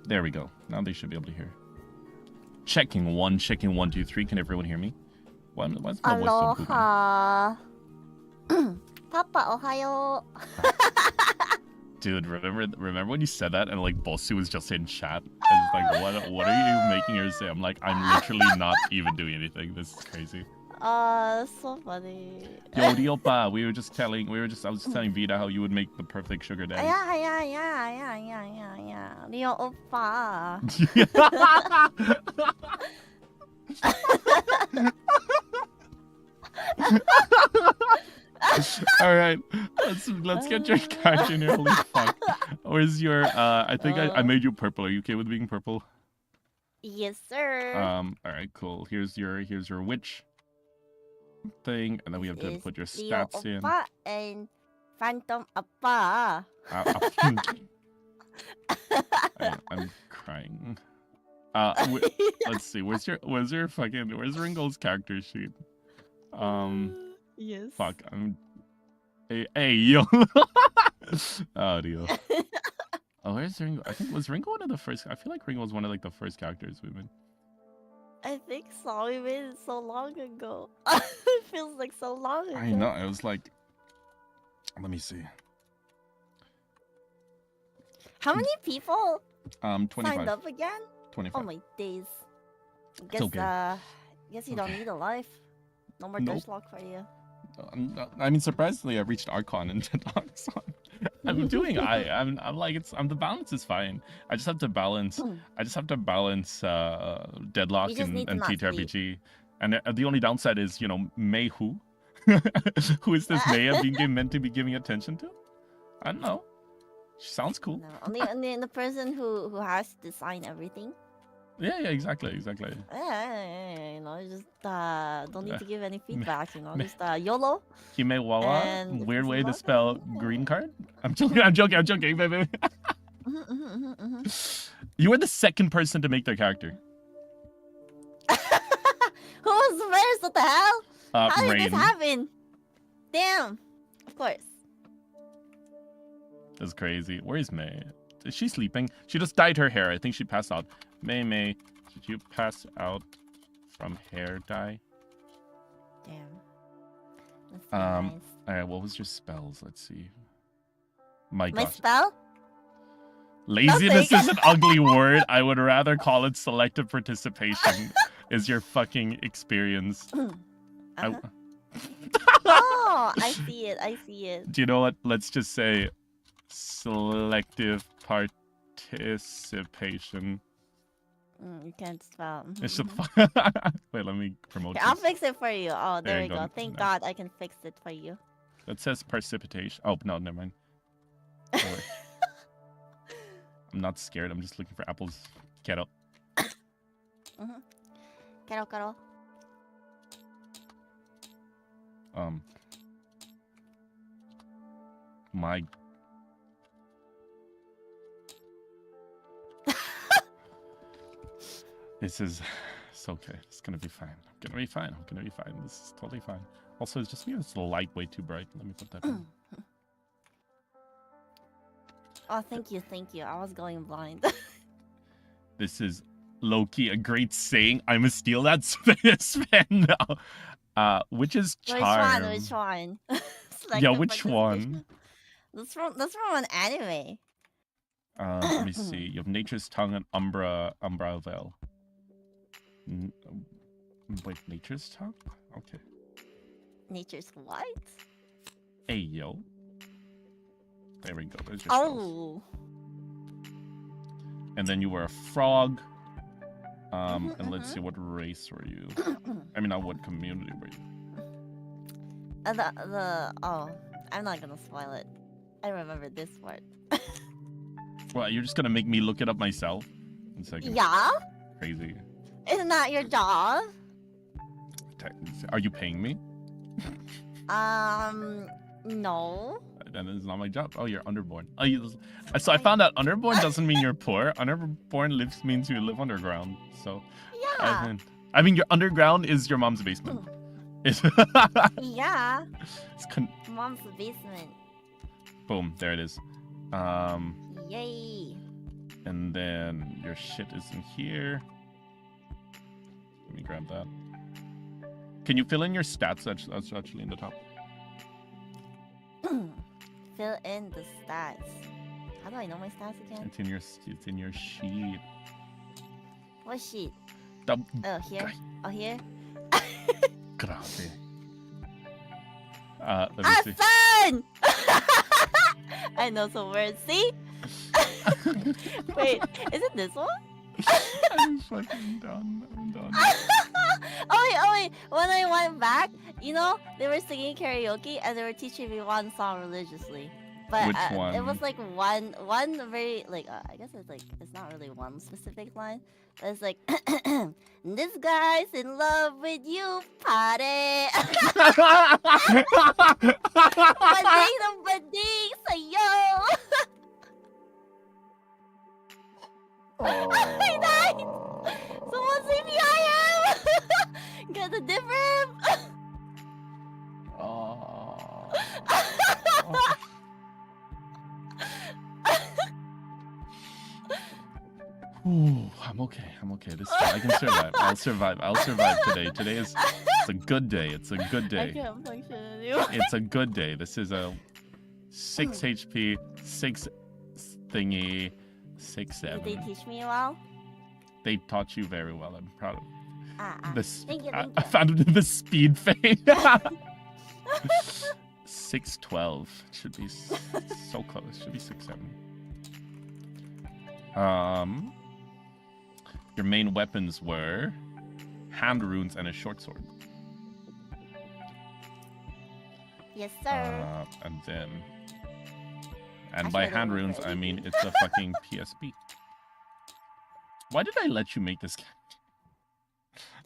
There we go. Now they should be able to hear. Checking 1, 2, 3. Can everyone hear me? Why is my voice so poopy? Aloha. Papa, ohayo. Dude, remember when you said that and like Bosu was just in chat? I was like, what are you making her say? I'm like, I'm literally not even doing anything. This is crazy. That's so funny. Yo, Riopa, I was just telling Vita how you would make the perfect sugar daddy. Yeah. Rio oppa. All right, let's get your character in here. Holy fuck! Where's your? I think I made you purple. Are you okay with being purple? Yes, sir. All right, cool. Here's your witch thing, and then we have to put your stats in. Oppa and Phantom Appa. I'm crying. Let's see. Where's Rin-Go's character sheet? Yes. Fuck. Hey yo. Oh dear. Oh, where's Rin-Go? I think was Rin-Go one of the first. I feel like Rin-Go was one of like the first characters we made. I think so. We made it so long ago. It feels like so long ago. I know. It was like. Let me see. How many people 25. signed up again? 25. Oh my days. Guess okay. Guess you don't need a life. No more Nope. Dutchlock for you. I mean, surprisingly, I reached Archon and Deadlock. I'm doing. I'm like I'm the balance is fine. I just have to balance. Deadlock and TTRPG, and the only downside is Mei who, who is this Mei I'm being meant to be giving attention to? I don't know. She sounds cool. No, only the person who has to design everything. Yeah, exactly. Just don't need to give any feedback. Just YOLO. Himewawa, weird way to spell green card. I'm joking, baby. You were the second person to make their character. Who was first? What the hell? How did Rain. this happen? Damn. Of course. That's crazy. Where is May? Is she sleeping? She just dyed her hair. I think she passed out. May, did you pass out from hair dye? Damn. That's nice. Alright, what was your spells? Let's see. My My gosh. spell? Laziness is an ugly word. I would rather call it selective participation. Is your fucking experience. Oh, I see it. Do you know what? Let's just say selective participation. You can't spell. It should. Wait, let me promote. Here, I'll fix it for you. Oh, there we go. go. Thank God I can fix it for you. That says precipitation. Oh no, never mind. I'm not scared. I'm just looking for apples. Get up. Karo. My. This is. It's okay. It's gonna be fine. I'm gonna be fine. This is totally fine. Also, it's just me. It's the light way too bright. Let me put that in. Oh, thank you. I was going blind. This is low-key a great saying. I must steal that Sven now. Which is charm. Which one? Yeah, which one? That's from an anime. Let me see. You have Nature's Tongue and 𝕿𝖊. Wait, Nature's Tongue? Okay. Nature's what? Hey, yo. There we go. There's your spells. And then you were a frog. And let's see, what race were you? I mean, not what community were you? I'm not gonna spoil it. I remember this part. Well, you're just gonna make me look it up myself? Yeah? Crazy. Isn't that your job? Are you paying me? No. Then it's not my job. Oh, you're underborn. So I found out underborn doesn't mean you're poor. Underborn means you live underground. So yeah. I mean your underground is your mom's basement. Yeah. Mom's basement. Boom. There it is. Yay. And then your shit is in here. Let me grab that. Can you fill in your stats? That's actually in the top. Fill in the stats. How do I know my stats again? It's in your sheet. What sheet? The Oh, here? Oh, here? Grabe. Let me see. Son! I know some words. See? Wait, is it this one? I'm fucking done. I'm done. Oh wait. When I went back, you know, they were singing karaoke and they were teaching me one song religiously. But Which one? It was like one very like I guess it's like it's not really one specific line. But it's like this guy's in love with you, party. Bading, say yo. I died. Someone save me, I am. Get the different. Ooh, I'm okay. I can survive. I'll survive today. It's a good day. It's a good day. I can't function anymore. It's a good day. This is a 6 HP, 6 thingy, 6 7. Did they teach me well? They taught you very well. I'm proud of Thank you. I found the speed fade. 6-12 should be so close. Should be 6-7. Your main weapons were hand runes and a short sword. Yes, sir. And by hand runes, I mean it's a fucking PSP. Why did I let you make this game?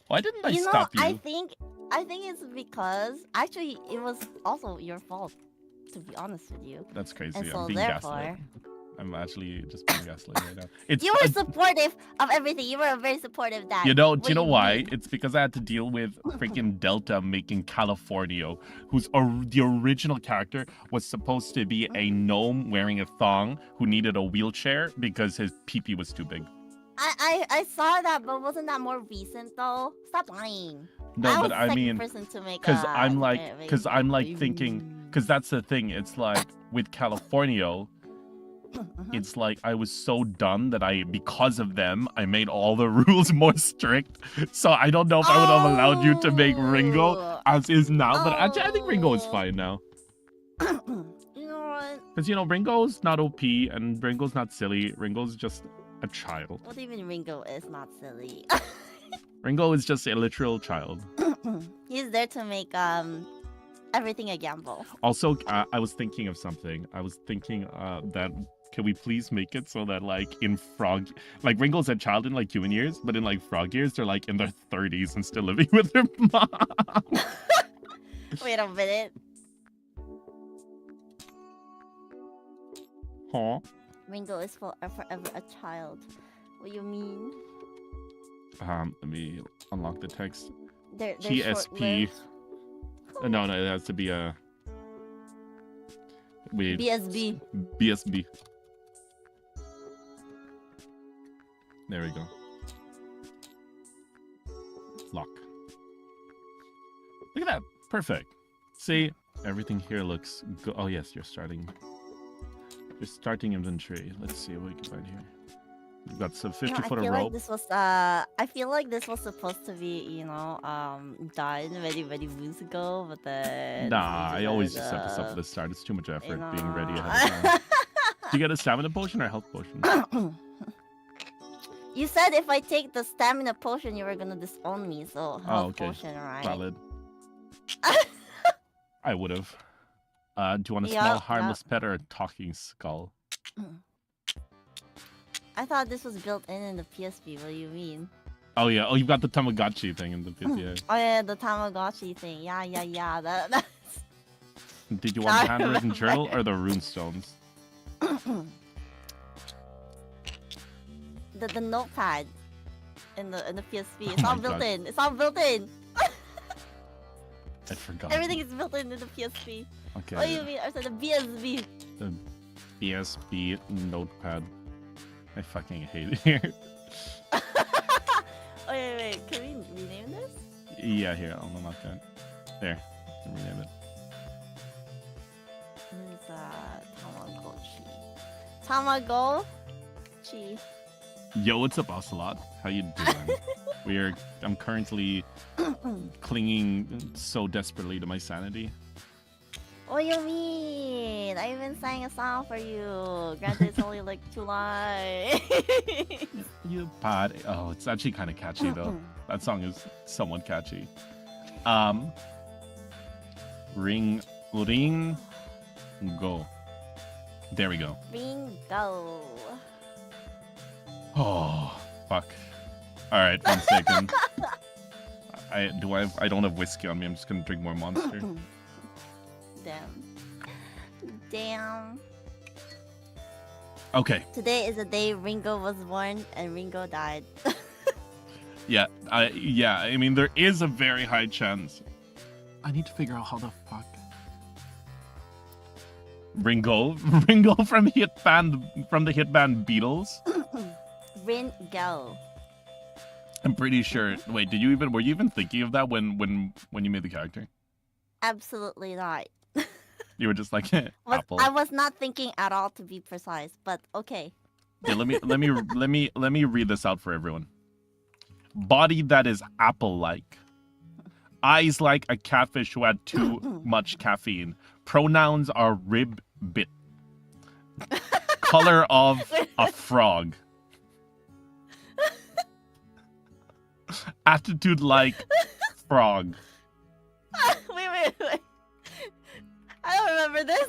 Why didn't I stop you? I think it's because actually it was also your fault, to be honest with you. That's crazy. And so I'm being therefore, gaslit. I'm actually just being gaslit right now. You were supportive of everything. You were a very supportive dad. Do you know why? It's because I had to deal with freaking Delta making California, who's the original character was supposed to be a gnome wearing a thong who needed a wheelchair because his pee-pee was too big. I saw that, but wasn't that more recent though? Stop lying. No, but I mean, because I'm like thinking, because that's the thing. It's like with California. It's like I was so done that because of them, I made all the rules more strict. So I don't know if I would have allowed you to make Rin-Go as is now. But actually, I think Rin-Go is fine now. You know what? Because, Rin-Go's not OP and Rin-Go's not silly. Rin-Go's just a child. What do you mean Rin-Go is not silly? Rin-Go is just a literal child. He's there to make everything a gamble. Also, I was thinking of something. I was thinking that can we please make it so that in frog, Ringo's a child in human years, but in frog years they're in their 30s and still living with their mom. Wait a minute. Huh? Ringo is forever a child. What do you mean? Let me unlock the text. They're TSP. No, it has to be a. Wait. BSB. BSB. There we go. Lock. Look at that. Perfect. See, everything here looks good. Oh yes, you're starting inventory. Let's see what we can find here. We've got some 50-foot of rope. I feel like this was supposed to be, done many moons ago, but then. Nah, I always just set this up at the start. It's too much effort being ready ahead of time. Do you get a stamina potion or a health potion? You said if I take the stamina potion, you were gonna disown me, so health potion, right? Valid. I would have. Do you want a small harmless pet or a talking skull? I thought this was built in the PSP. What do you mean? Oh yeah. Oh, you've got the Tamagotchi thing in the PSP. Oh yeah, the Tamagotchi thing. Yeah. That's... Did you want the handwritten journal or the runestones? The notepad in the PSP. It's all built in. It's all built in. I forgot. Everything is built in the PSP. Okay. What do you mean? I said the BSB. The BSB notepad. I fucking hate it here. Wait. Can we rename this? Yeah, here. I'll unlock that. There. Rename it. What is Tamagotchi. Yo, what's up, Ocelot? How you doing? I'm currently clinging so desperately to my sanity. What do you mean? I even sang a song for you. Granted, it's only like 2 lines. You pod. Oh, it's actually kind of catchy though. That song is somewhat catchy. Rin-Go. There we go. Rin-Go. Oh, fuck. All right, 1 second. I don't have whiskey on me. I'm just gonna drink more Monster. Damn. Okay. Today is the day Rin-Go was born and Rin-Go died. Yeah. I mean, there is a very high chance. I need to figure out how the fuck. Rin-Go from the hit band Beatles. Rin-Go. I'm pretty sure. Wait, were you even thinking of that when you made the character? Absolutely not. You were just like Apple. I was not thinking at all, to be precise, but okay. Yeah, let me read this out for everyone. Body that is apple-like. Eyes like a catfish who had too much caffeine. Pronouns are rib-bit. Color of a frog. Attitude like frog. Wait. I don't remember this.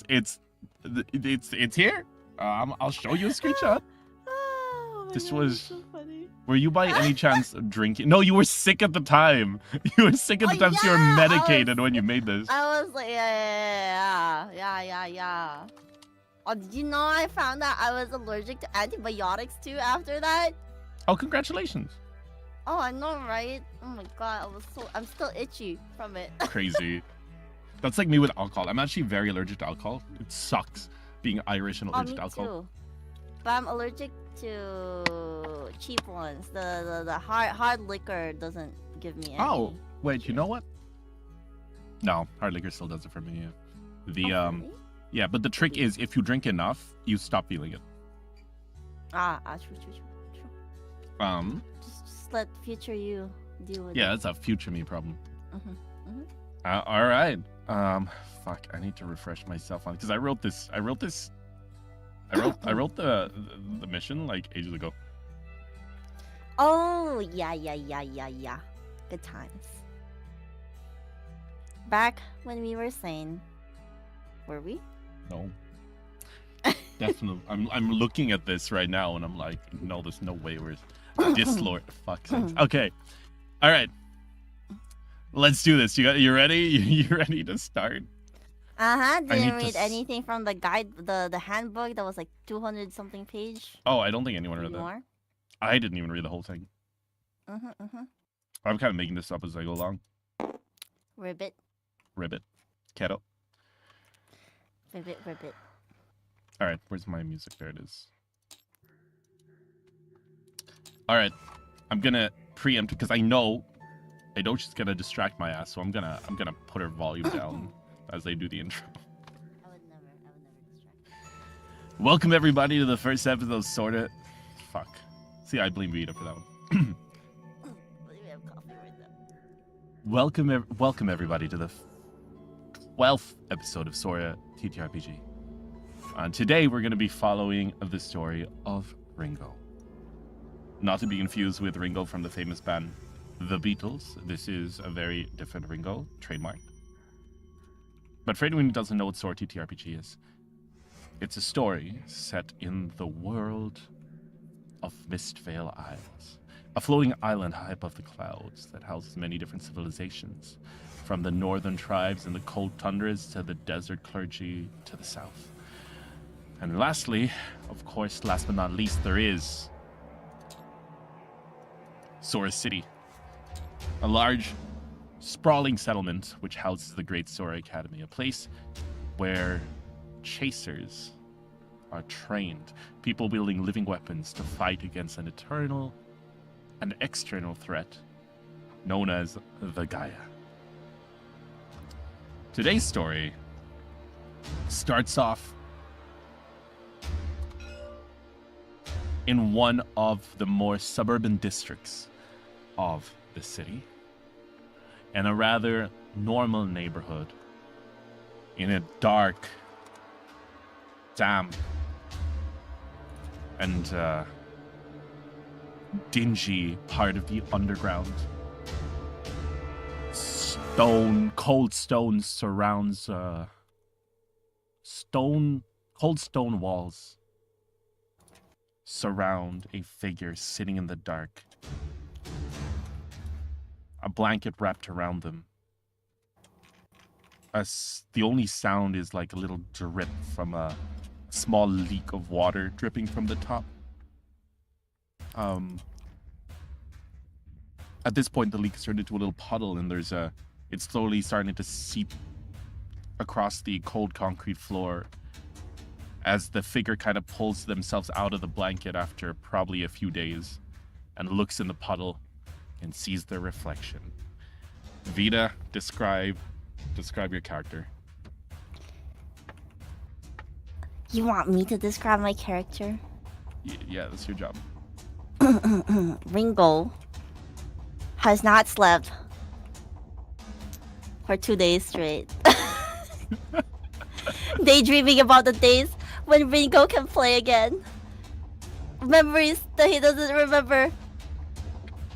It's here. I'll show you a screenshot. Oh, This God, was. so funny. Were you by any chance drinking? No, you were sick at the time. You were sick at the time, so you were medicated when you made this. I was like, yeah. Oh, did you know I found out I was allergic to antibiotics too after that? Oh, congratulations. Oh, I know, right? Oh my God, I'm still itchy from it. Crazy. That's like me with alcohol. I'm actually very allergic to alcohol. It sucks being Irish and allergic to alcohol. Too. But I'm allergic to cheap ones. The hard liquor doesn't give me any. Oh, wait, you know what? No, hard liquor still does it for me. Yeah. Really? Yeah, but the trick is if you drink enough, you stop feeling it. True. Just let future you deal with it. Yeah, that's a future me problem. Mm-hmm. All right. Fuck, I need to refresh myself on because I wrote the mission like ages ago. Oh, yeah. Good times. Back when we were sane. Were we? No. Definitely. I'm looking at this right now and I'm like, no, there's no way we're this Lord. Fuck sakes. Okay. All right. Let's do this. You ready? You ready to start? Didn't read anything from the guide, the handbook that was like 200 something page. Oh, I don't think anyone read that. More? I didn't even read the whole thing. I'm kind of making this up as I go along. Ribbit. Keto. Ribbit. All right, where's my music? There it is. All right, I'm gonna preempt because I know she's gonna distract my ass, so I'm gonna put her volume down as they do the intro. I would never distract. Welcome everybody to the first episode of Sora. Fuck. See, I blame Vita for that one. We have coffee right now. Welcome everybody to the 12th episode of Sora TTRPG. Today we're going to be following the story of Rin-Go. Not to be confused with Rin-Go from the famous band The Beatles. This is a very different Rin-Go, trademark. But for anyone who doesn't know what Sora TTRPG is, it's a story set in the world of 𝕿𝖊 Isles, a floating island high above the clouds that houses many different civilizations, from the northern tribes in the cold tundras to the desert clergy to the south. And lastly, of course, last but not least, there is Sora City, a large, sprawling settlement which houses the Great Sora Academy, a place where chasers are trained, people wielding living weapons to fight against an external threat known as the Gaia. Today's story starts off in one of the more suburban districts of the city, in a rather normal neighborhood, in a dark, damp, and dingy part of the underground. Cold stone surrounds cold stone walls surround a figure sitting in the dark. A blanket wrapped around them. The only sound is like a little drip from a small leak of water dripping from the top. At this point, the leak has turned into a little puddle, and it's slowly starting to seep across the cold concrete floor as the figure kind of pulls themselves out of the blanket after probably a few days and looks in the puddle and sees their reflection. Vita, describe your character. You want me to describe my character? Yeah, that's your job. Rin-Go has not slept for 2 days straight. Daydreaming about the days when Rin-Go can play again. Memories that he doesn't remember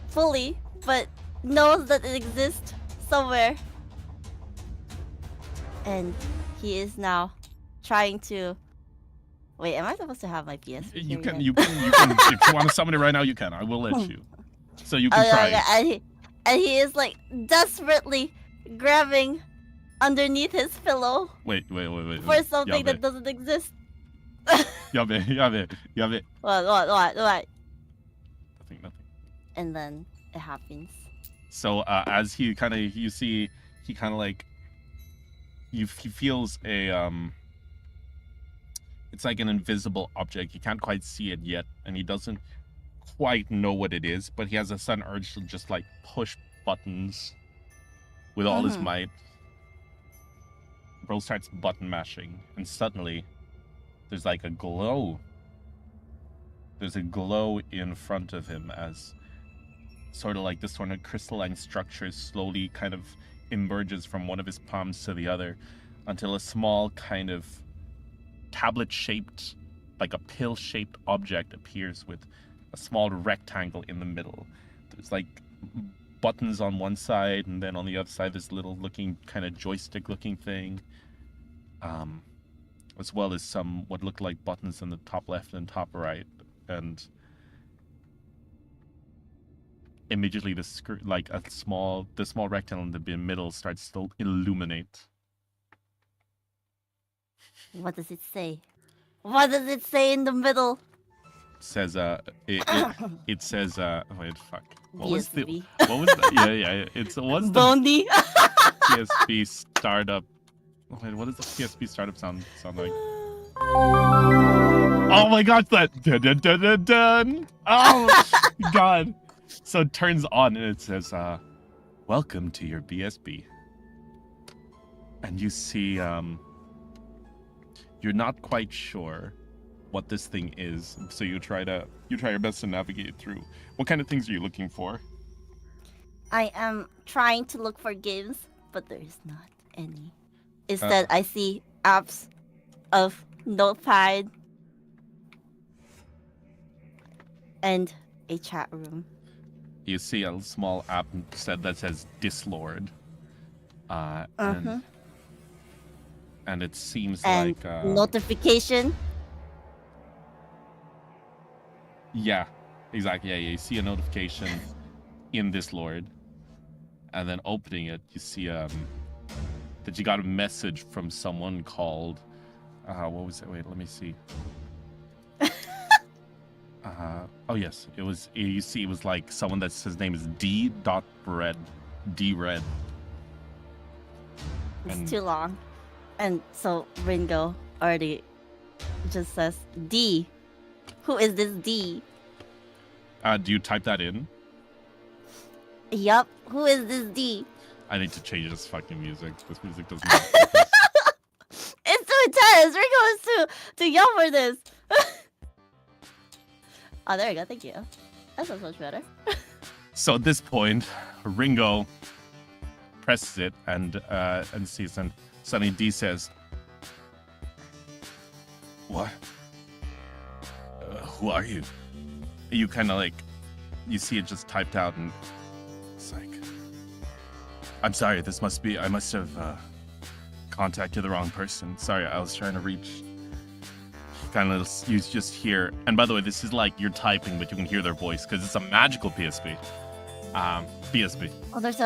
fully, but knows that it exists somewhere. And he is now trying to... Wait, am I supposed to have my PS? You can. If you want to summon it right now, you can. I will let you. So you can try. Okay, and he is like desperately grabbing underneath his pillow. Wait. For something that doesn't exist. 𝕿𝖊𝖊 What? Nothing. And then it happens. So as he feels a it's like an invisible object. He can't quite see it yet, and he doesn't quite know what it is, but he has a sudden urge to just like push buttons with all his might. Bro starts button mashing, and suddenly there's like a glow. There's a glow in front of him as sort of like this sort of crystalline structure slowly kind of emerges from one of his palms to the other until a small kind of tablet-shaped, like a pill-shaped object appears with a small rectangle in the middle. There's like buttons on one side, and then on the other side this little looking kind of joystick-looking thing, as well as some what look like buttons in the top left and top right, and immediately the small rectangle in the middle starts to illuminate. What does it say? What does it say in the middle? It says it says wait, fuck. What was PSP. Yeah. What's the Bondy. PSP startup? Wait, what does the PSP startup sound like? Oh my god, that dun dun dun dun. Oh god. So it turns on and it says welcome to your BSB. And you see you're not quite sure what this thing is, so you try your best to navigate through. What kind of things are you looking for? I am trying to look for games, but there is not any. Instead, I see apps of Notepad and a chat room. You see a small app that says Dislord. And it seems and like notification. Yeah, exactly. Yeah, you see a notification in Dislord, and then opening it, you see that you got a message from someone called what was it? Wait, let me see. Oh yes, it was. You see, it was like someone that's his name is D.Red. D-Red. It's too long. And so Rin-Go already just says D. Who is this D? Do you type that in? Yup. Who is this D? I need to change this fucking music. This music doesn't make sense. It's too intense. Rin-Go is too young for this. Oh, there we go. Thank you. That sounds much better. So at this point, Rin-Go presses it and sees, and suddenly D says, "What? Who are you?" You kind of like, you see it just typed out, and it's like, "I'm sorry. This must be. I must have contacted the wrong person. Sorry, I was trying to reach." Kind of, you just hear, and by the way, this is like you're typing, but you can hear their voice because it's a magical PSP. PSP. Oh, there's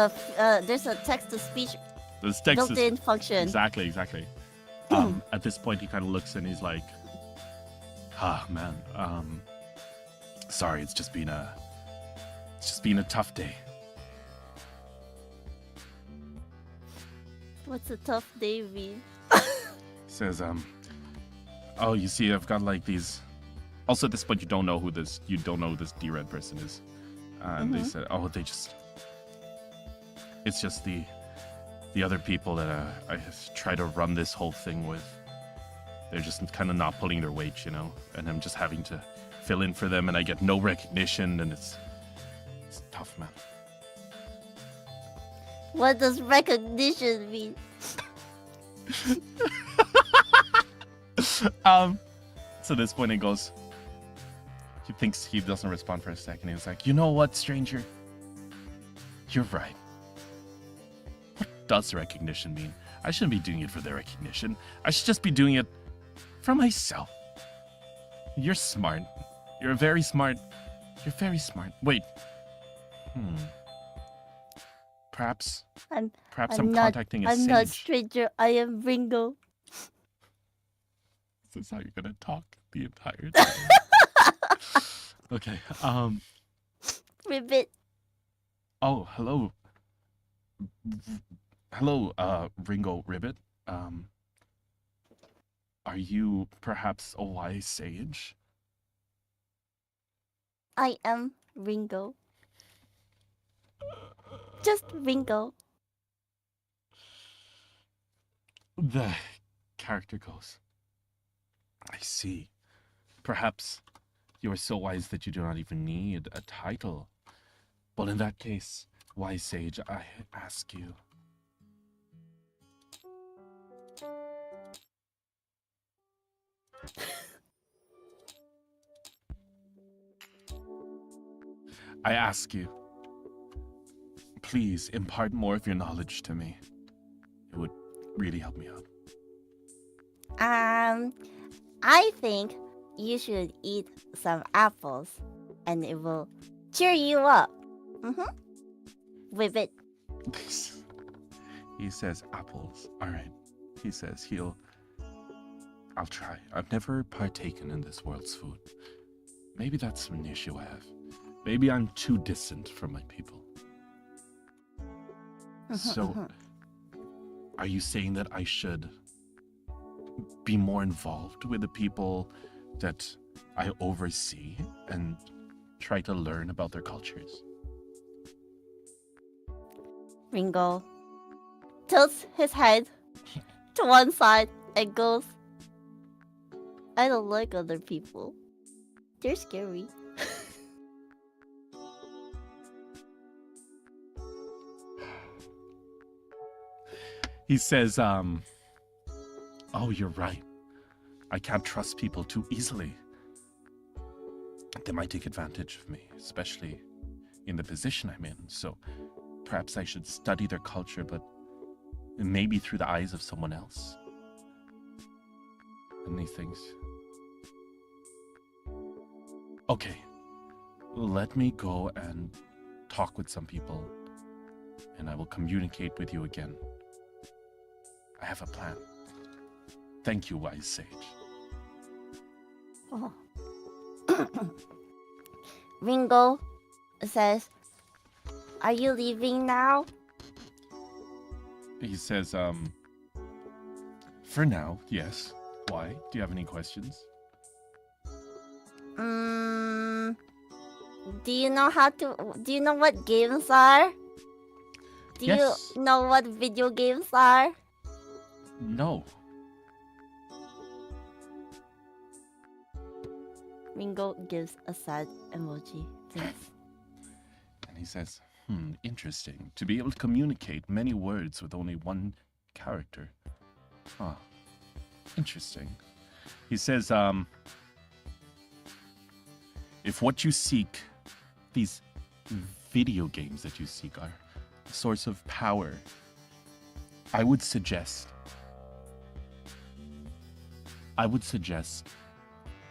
a text-to-speech There's text built-in function. Exactly. At this point, he kind of looks and he's like, "Ah, man. Sorry, it's just been a tough day." What's a tough day mean? Says, "Oh, you see, I've got like these." Also, at this point, you don't know who this D-Red person is. And they said, "Oh, it's just the other people that I try to run this whole thing with. They're just kind of not pulling their weight, you know, and I'm just having to fill in for them, and I get no recognition, and it's tough, man." What does recognition mean? So at this point, he goes, he thinks, he doesn't respond for a second. He's like, "You know what, stranger? You're right. What does recognition mean? I shouldn't be doing it for their recognition. I should just be doing it for myself. You're smart. You're very smart. You're very smart. Wait. Perhaps I'm contacting a sage. I'm not stranger. I am Rin-Go. This is how you're gonna talk the entire time. Okay. Ribbit. Oh, hello. Hello, Rin-Go Ribbit. Are you perhaps a wise sage? I am Rin-Go. Just Rin-Go. The character goes, "I see. Perhaps you are so wise that you do not even need a title. Well, in that case, wise sage, I ask you, please impart more of your knowledge to me. It would really help me out." I think you should eat some apples, and it will cheer you up. Ribbit. He says apples. All right. He says I'll try. I've never partaken in this world's food. Maybe that's an issue I have. Maybe I'm too distant from my people. So, are you saying that I should be more involved with the people that I oversee and try to learn about their cultures? Rin-Go tilts his head to one side and goes, "I don't like other people. They're scary." He says, "Oh, you're right. I can't trust people too easily. They might take advantage of me, especially in the position I'm in. So perhaps I should study their culture, but maybe through the eyes of someone else." And he thinks, "Okay, let me go and talk with some people, and I will communicate with you again. I have a plan. Thank you, wise sage." Oh. Rin-Go says, "Are you leaving now?" He says, "For now, yes. Why? Do you have any questions?" Do you know how to? Do you know what games are? Do Yes. you know what video games are? No. Rin-Go gives a sad emoji. Thanks. And he says, interesting. To be able to communicate many words with only one character. Huh. Interesting. He says, if what you seek, these video games that you seek are a source of power, I would suggest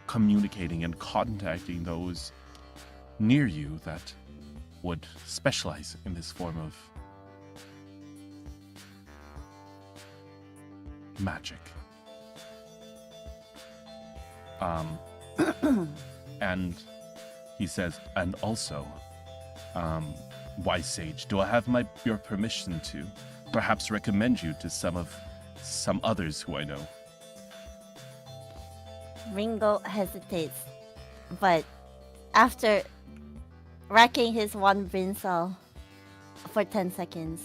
communicating and contacting those near you that would specialize in this form of magic. And he says, and also, wise sage, do I have your permission to perhaps recommend you to some others who I know? Rin-Go hesitates, but after racking his one brain cell for 10 seconds,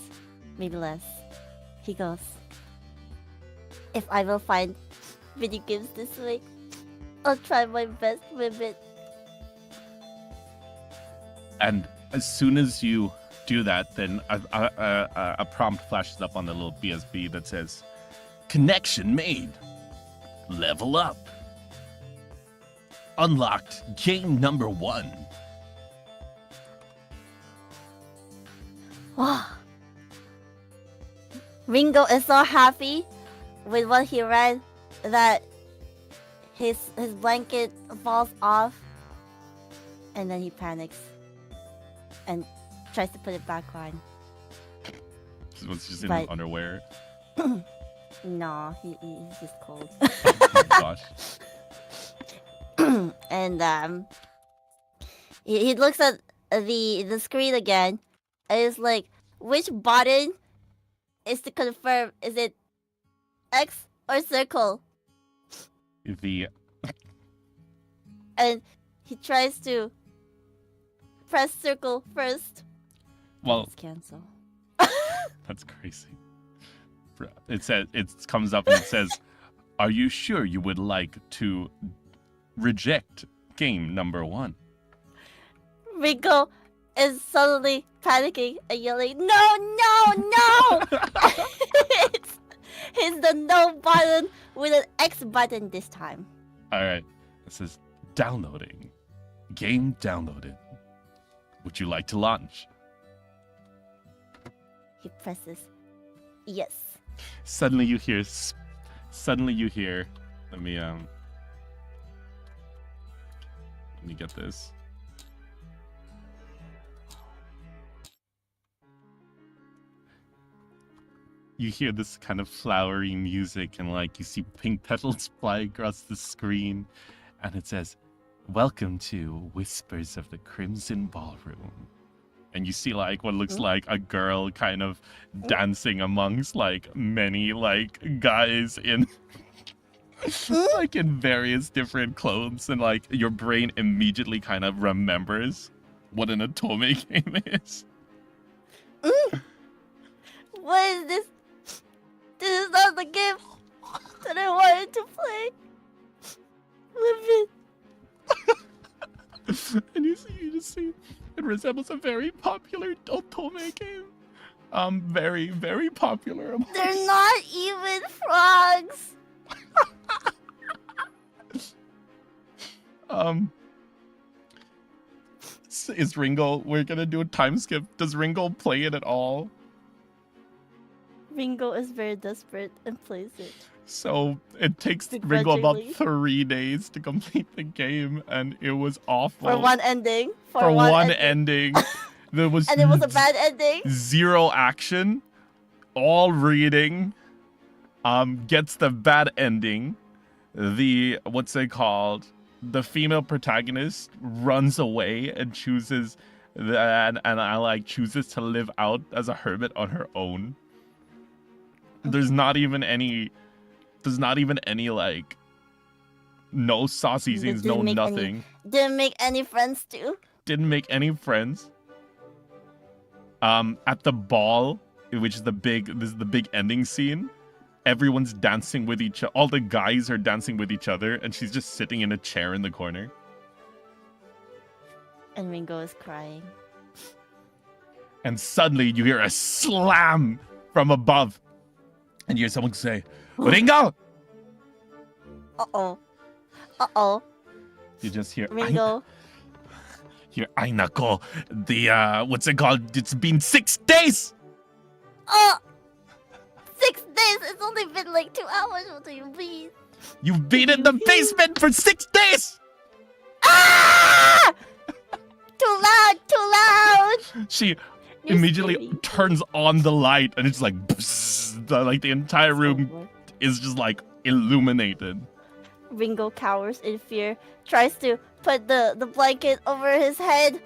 maybe less, he goes, if I will find video games this week, I'll try my best with it. And as soon as you do that, then a prompt flashes up on the little BSB that says, connection made. Level up. Unlocked game number 1. Wow. Rin-Go is so happy with what he read that his blanket falls off, and then he panics and tries to put it back on. He was just in his underwear. No, he's just cold. Oh gosh. And he looks at the screen again, and it's like, which button is to confirm? Is it X or circle? And he tries to press circle first. Well, let's cancel. That's crazy. It comes up and it says, are you sure you would like to reject game number 1? Rin-Go is suddenly panicking and yelling, no! It's the no button with an X button this time. Alright, it says downloading. Game downloaded. Would you like to launch? He presses yes. Suddenly you hear, let me get this. You hear this kind of flowery music, and like you see pink petals fly across the screen, and it says, welcome to Whispers of the Crimson Ballroom. And you see like what looks like a girl kind of dancing amongst like many like guys in like in various different clothes, and like your brain immediately kind of remembers what an Otome game is. What is this? This is not the game that I wanted to play. Live it. And you just see it resembles a very popular Otome game. Very, very popular. They're not even frogs. Is Rin-Go, we're gonna do a time skip. Does Rin-Go play it at all? Rin-Go is very desperate and plays it. So it takes Rin-Go about 3 days to complete the game, and it was awful. For one ending. For one ending. There was and it was a bad ending. 0 action. All reading. Gets the bad ending. The, what's it called? The female protagonist runs away and chooses and I like chooses to live out as a hermit on her own. There's not even any like No saucy scenes, no nothing. Didn't make any friends too. Didn't make any friends. At the ball, which is the big ending scene, everyone's dancing with each other. All the guys are dancing with each other, and she's just sitting in a chair in the corner. And Rin-Go is crying. And suddenly you hear a slam from above. And you hear someone say, Rin-Go! Uh-oh. Uh-oh. You just hear Rin-Go. Here, ay nako, what's it called? It's been 6 days! Oh! 6 days? It's only been like 2 hours. What do you mean? You've been in the basement for 6 days! Ah! Too loud! Too loud! She immediately turns on the light, and it's like, like the entire room is just like illuminated. Rin-Go cowers in fear, tries to put the blanket over his head,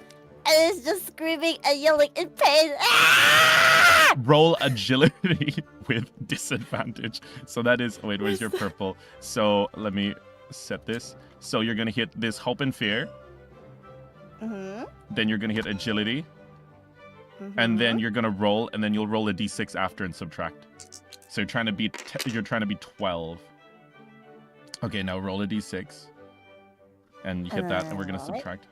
and is just screaming and yelling in pain. Ah! Roll agility with disadvantage. So that is, wait, where's your purple? So let me set this. So you're gonna hit this hope and fear. Then you're gonna hit agility. And then you're gonna roll, and then you'll roll a d6 after and subtract. So you're trying to be 12. Okay, now roll a d6. And you hit that, and we're gonna subtract.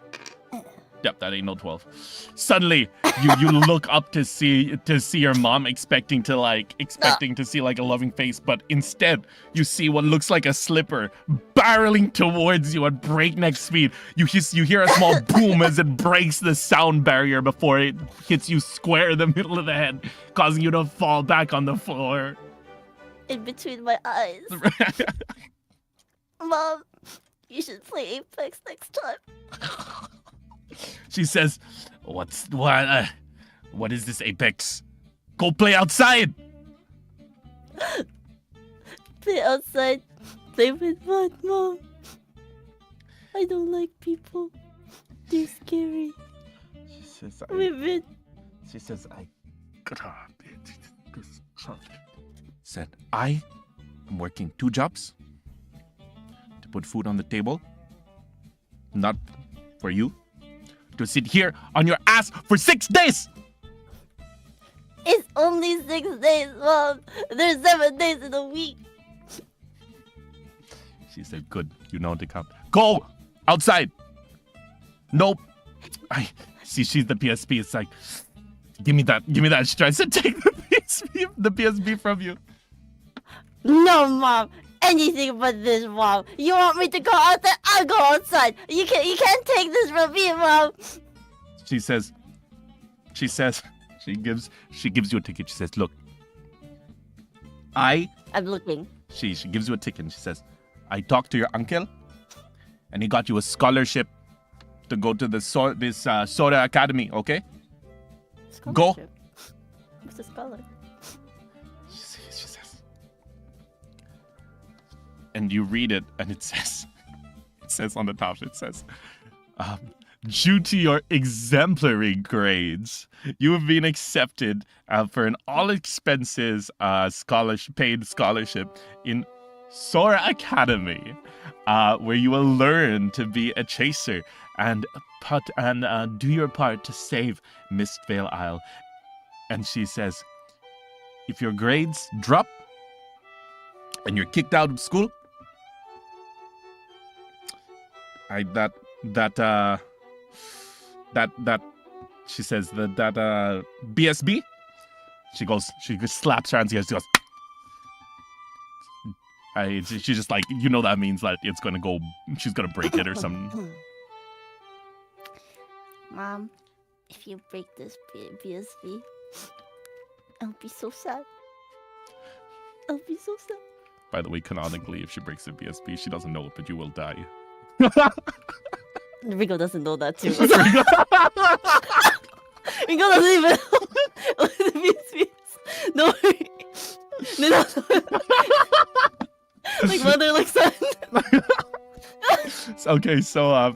Yep, that ain't no 12. Suddenly, you look up to see your mom, expecting to see like a loving face, but instead you see what looks like a slipper barreling towards you at breakneck speed. You hear a small boom as it breaks the sound barrier before it hits you square in the middle of the head, causing you to fall back on the floor. In between my eyes. Mom, you should play Apex next time. She says, what is this, Apex? Go play outside! Play outside. Play with what, Mom? I don't like people. They're scary. She says, Women. She says, said, I am working 2 jobs to put food on the table. Not for you to sit here on your ass for 6 days. It's only 6 days, Mom. There's 7 days in a week. She said, good, you know to count. Go outside. Nope. I see, she's the PSP. It's like, give me that. She tries to take the PSP from you. No, Mom. Anything but this, Mom. You want me to go outside? I'll go outside. You can't take this from me, Mom. She gives you a ticket. She says, look, I'm looking. She gives you a ticket and she says, I talked to your uncle and he got you a scholarship to go to this Sora Academy, okay? Go. What's a scholar? She says. And you read it, and it says on the top, it says, due to your exemplary grades, you have been accepted for an all-expenses paid scholarship in Sora Academy, where you will learn to be a chaser and do your part to save Mistvale Isle. And she says, if your grades drop and you're kicked out of school, she says that BSB, she slaps her hands here. She goes, she's just like, you know, that means that it's gonna go, she's gonna break it or something. Mom, if you break this BSB, I'll be so sad. I'll be so sad. By the way, canonically, if she breaks the BSB, she doesn't know it, but you will die. Rin-Go doesn't know that too. Rin-Go doesn't even know what the BSB is. No worry. No. Like mother, like son. Okay, so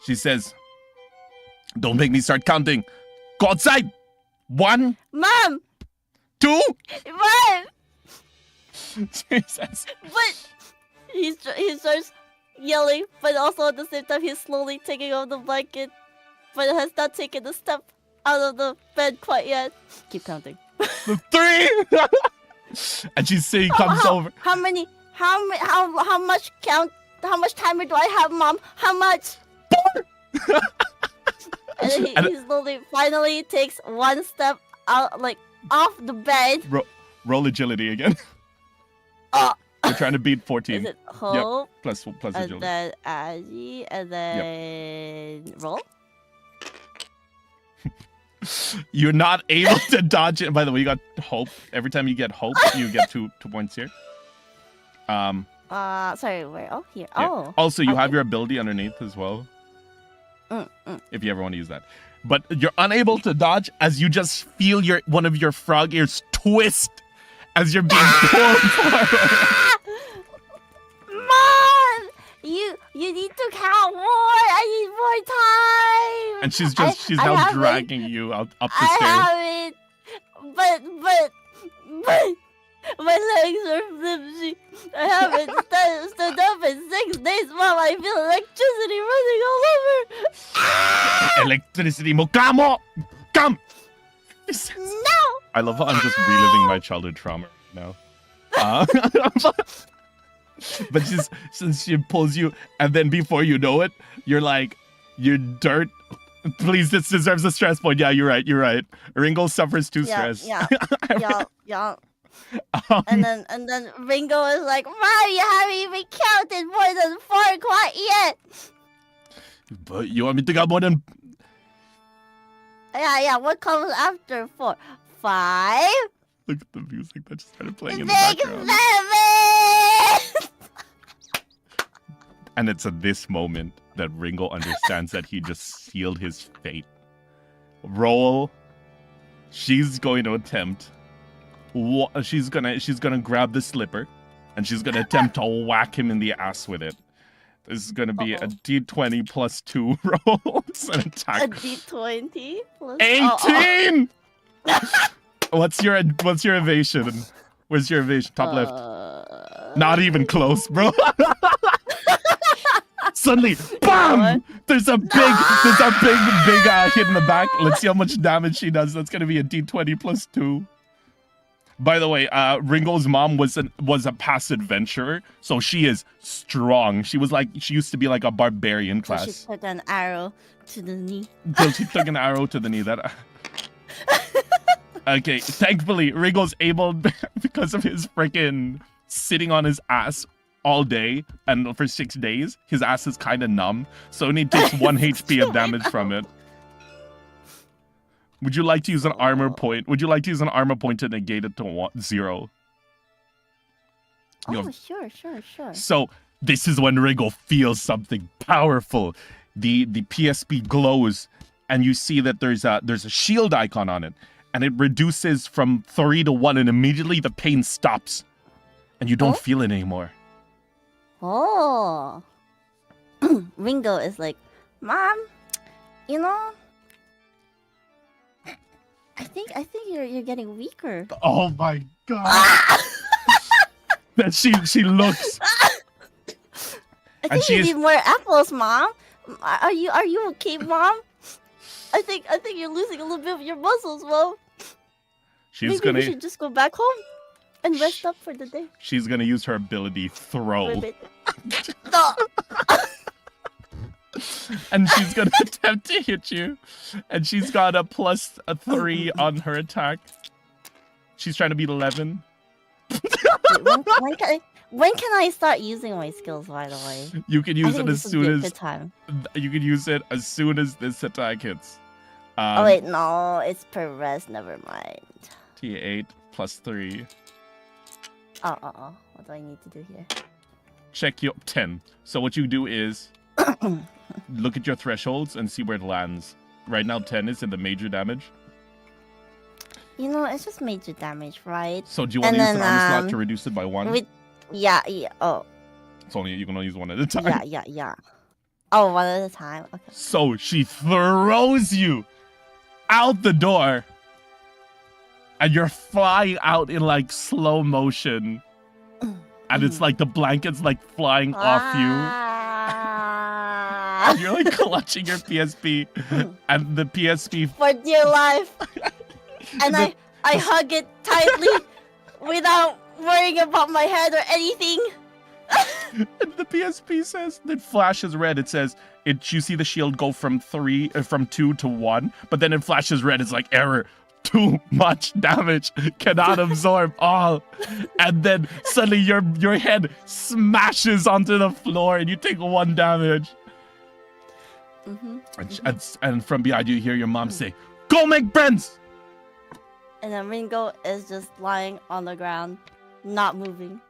she says, don't make me start counting. Go outside. 1, Mom. 2. Mom. Jesus. But he starts yelling, but also at the same time he's slowly taking off the blanket, but has not taken a step out of the bed quite yet. Keep counting. 3. And she comes over. How much timer do I have, Mom? How much? 4. And then he slowly finally takes one step out, like off the bed. Roll agility again. We're trying to beat 14. Is it hope? Yep. Plus agility. And then agi, and then roll. You're not able to dodge it. By the way, you got hope. Every time you get hope, you get 2 points here. Sorry, where? Oh, here. Yeah. Oh. Also, you have your ability underneath as well. If you ever want to use that. But you're unable to dodge as you just feel one of your frog ears twist as you're being pulled forward. Mom! You need to count more! I need more time! And she's now dragging you up the stairs. I haven't, but my legs are flimsy. I haven't stood up in 6 days, Mom. I feel electricity running all over. Electricity mo kamo! Come! No! I love how I'm just reliving my childhood trauma now. But since she pulls you, and then before you know it, you're like, you're dirt. Please, this deserves a stress point. Yeah, you're right. Rin-Go suffers 2 stress. Yeah. And then Rin-Go is like, Mom, you haven't even counted more than 4 quite yet. But you want me to count more than... Yeah. What comes after 4? 5? Look at the music that just started playing in the 6, background. 7! And it's at this moment that Rin-Go understands that he just sealed his fate. Roll. She's going to attempt. She's gonna grab the slipper, and she's gonna attempt to whack him in the ass with it. This is gonna be a D20 plus 2 rolls and attack. A D20 plus 18. What's your evasion? Where's your evasion? Top left. Not even close, bro. Suddenly, BAM! There's a big hit in the back. Let's see how much damage she does. That's gonna be a D20 plus 2. By the way, Rin-Go's mom was a past adventurer, so she is strong. She used to be like a barbarian class. So she took an arrow to the knee. That. Okay, thankfully, Rin-Go's able, because of his freaking sitting on his ass all day and for 6 days, his ass is kind of numb, so he takes 1 HP of damage from it. Would you like to use an armor point? Would you like to use an armor point to negate it to 0? Sure. So this is when Rin-Go feels something powerful. The PSP glows, and you see that there's a shield icon on it, and it reduces from 3 to 1, and immediately the pain stops, and you don't feel it anymore. Oh. Rin-Go is like, Mom, you know, I think you're getting weaker. Oh my god. That she looks. I think you need more apples, Mom. Are you okay, Mom? I think you're losing a little bit of your muscles, Mom. Maybe we should just go back home and rest up for the day. She's gonna use her ability throw. And she's gonna attempt to hit you, and she's got a plus 3 on her attack. She's trying to beat 11. When can I start using my skills? By the way, you can use it as soon as time. You can use it as soon as this attack hits. Oh wait, no, it's per rest. Never mind. T8 plus 3. What do I need to do here? Check your 10. So what you do is look at your thresholds and see where it lands. Right now 10 is in the major damage. You know, it's just major damage, right? So do you want to use an armor slot to reduce it by 1? Yeah. Oh. You can only use 1 at a time. Yeah. Oh, 1 at a time. Okay. So she throws you out the door, and you're flying out in like slow motion. And it's like the blanket's like flying off you. And you're like clutching your PSP. And the PSP... For dear life. And I hug it tightly without worrying about my head or anything. And the PSP says, it flashes red. It says, you see the shield go from 2 to 1, but then it flashes red. It's like, error, too much damage, cannot absorb all. And then suddenly your head smashes onto the floor and you take 1 damage. And from behind you hear your mom say, go make friends! And then Rin-Go is just lying on the ground, not moving.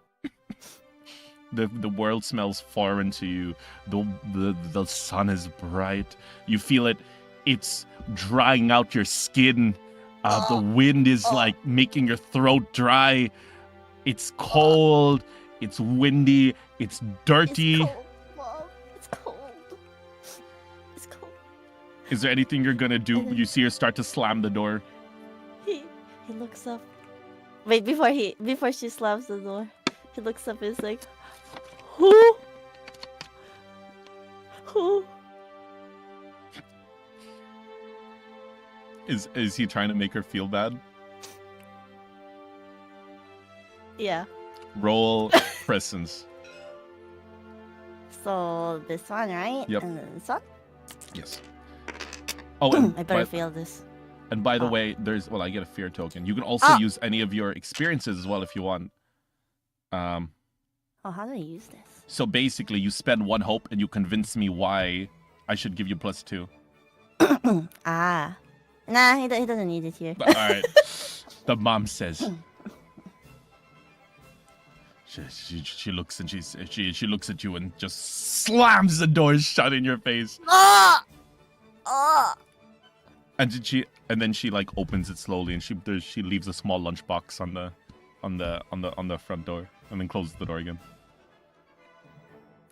The world smells foreign to you. The sun is bright. You feel it. It's drying out your skin. The wind is like making your throat dry. It's cold. It's windy. It's dirty. It's cold, Mom. It's cold. It's cold. Is there anything you're gonna do? You see her start to slam the door. He looks up. Wait, before she slams the door, he looks up and is like, Who? Is he trying to make her feel bad? Yeah. Roll presence. So this one, right? Yep. And then this one? Yes. Oh, and I better fail this. And by the way, I get a fear token. You can also use any of your experiences as well if you want. How do I use this? So basically, you spend 1 hope and you convince me why I should give you +2. Nah, he doesn't need it here. All right. The mom says. She looks and she looks at you and just slams the door shut in your face. And then she like opens it slowly and she leaves a small lunchbox on the front door and then closes the door again.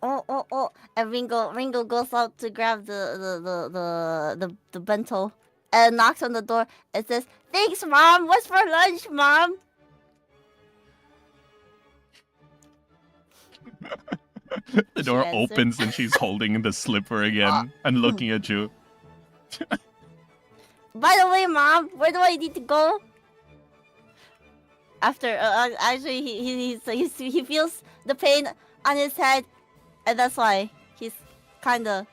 And Rin-Go goes out to grab the bento and knocks on the door and says, "Thanks, Mom. What's for lunch, Mom?" The door opens and she's holding the slipper again and looking at you. By the way, Mom, where do I need to go? After actually he feels the pain on his head, and that's why he's kinda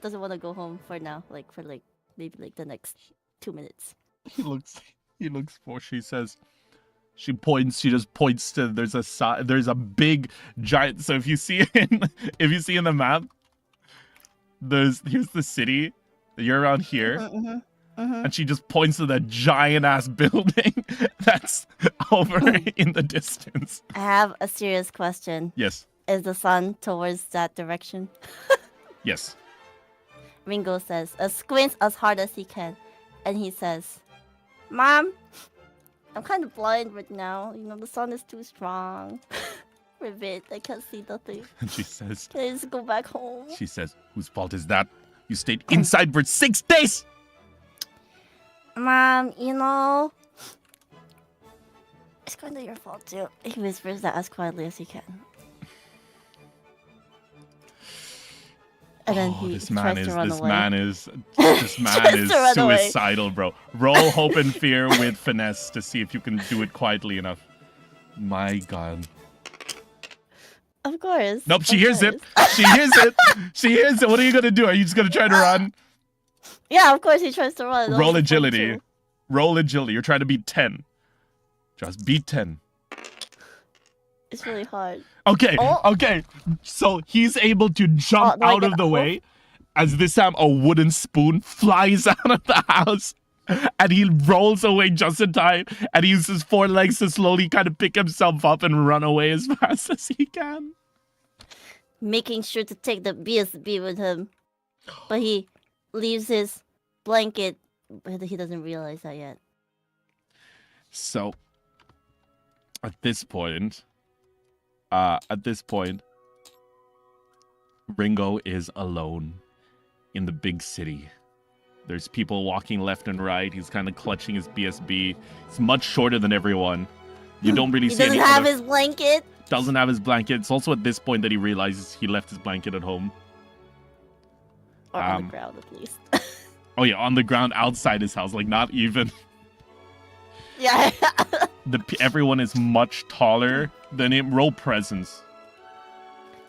doesn't want to go home for now, maybe the next 2 minutes. He looks for. She says. She just points to there's a big giant. So if you see in the map, here's the city. You're around here. And she just points to that giant ass building that's over in the distance. I have a serious question. Yes. Is the sun towards that direction? Yes. Rin-Go says, squints as hard as he can, and he says, "Mom, I'm kind of blind right now. The sun is too strong. For a bit, I can't see nothing." And she says, "Can I just go back home?" She says, "Whose fault is that? You stayed inside for 6 days!" "Mom, it's kind of your fault too." He whispers that as quietly as he can. And then he tries to run away. This man is suicidal, bro. Roll hope and fear with finesse to see if you can do it quietly enough. My God. Of course. Nope, she hears it. She hears it. She hears it. What are you gonna do? Are you just gonna try to run? Yeah, of course he tries to run. Roll agility. Roll agility. You're trying to beat 10. Just beat 10. It's really hard. Okay. So he's able to jump out of the way as this time a wooden spoon flies out of the house and he rolls away just in time and he uses 4 legs to slowly kind of pick himself up and run away as fast as he can. Making sure to take the BSB with him. But he leaves his blanket, but he doesn't realize that yet. So, at this point, Rin-Go is alone in the big city. There's people walking left and right. He's kind of clutching his BSB. It's much shorter than everyone. You don't really see any. He doesn't have his blanket. doesn't have his blanket. It's also at this point that he realizes he left his blanket at home. Or on the ground, at least. Oh yeah, on the ground outside his house, like not even. Yeah. Everyone is much taller than him. Roll presence.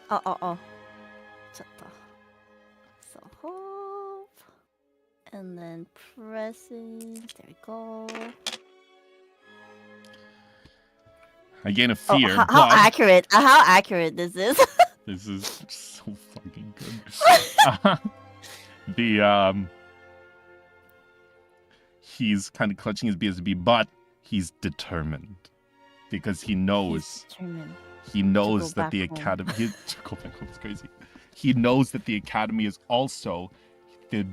Oh. So hope. And then presence. There we go. I gain a fear. How accurate? How accurate this is? This is so fucking good. He's kind of clutching his BSB, but he's determined because he knows. He knows that the academy. Go back home. It's crazy. He knows that the academy is also the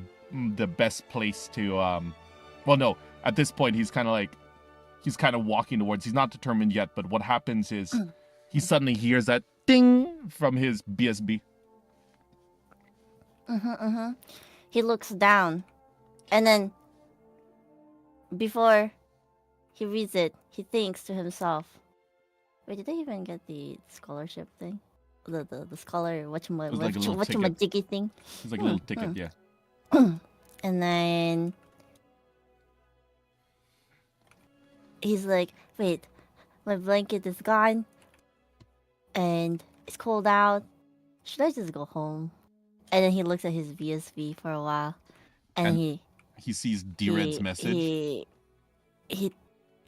best place to. Well, no. At this point, he's kind of walking towards. He's not determined yet, but what happens is he suddenly hears that ding from his BSB. He looks down, and then before he reads it, he thinks to himself, "Wait, did I even get the scholarship thing? The scholar whatchamajiggy thing?" It's like a little ticket, yeah. And then he's like, "Wait, my blanket is gone, and it's cold out. Should I just go home?" And then he looks at his VSV for a while, and he sees 𝕍𝖍𝖊's message. He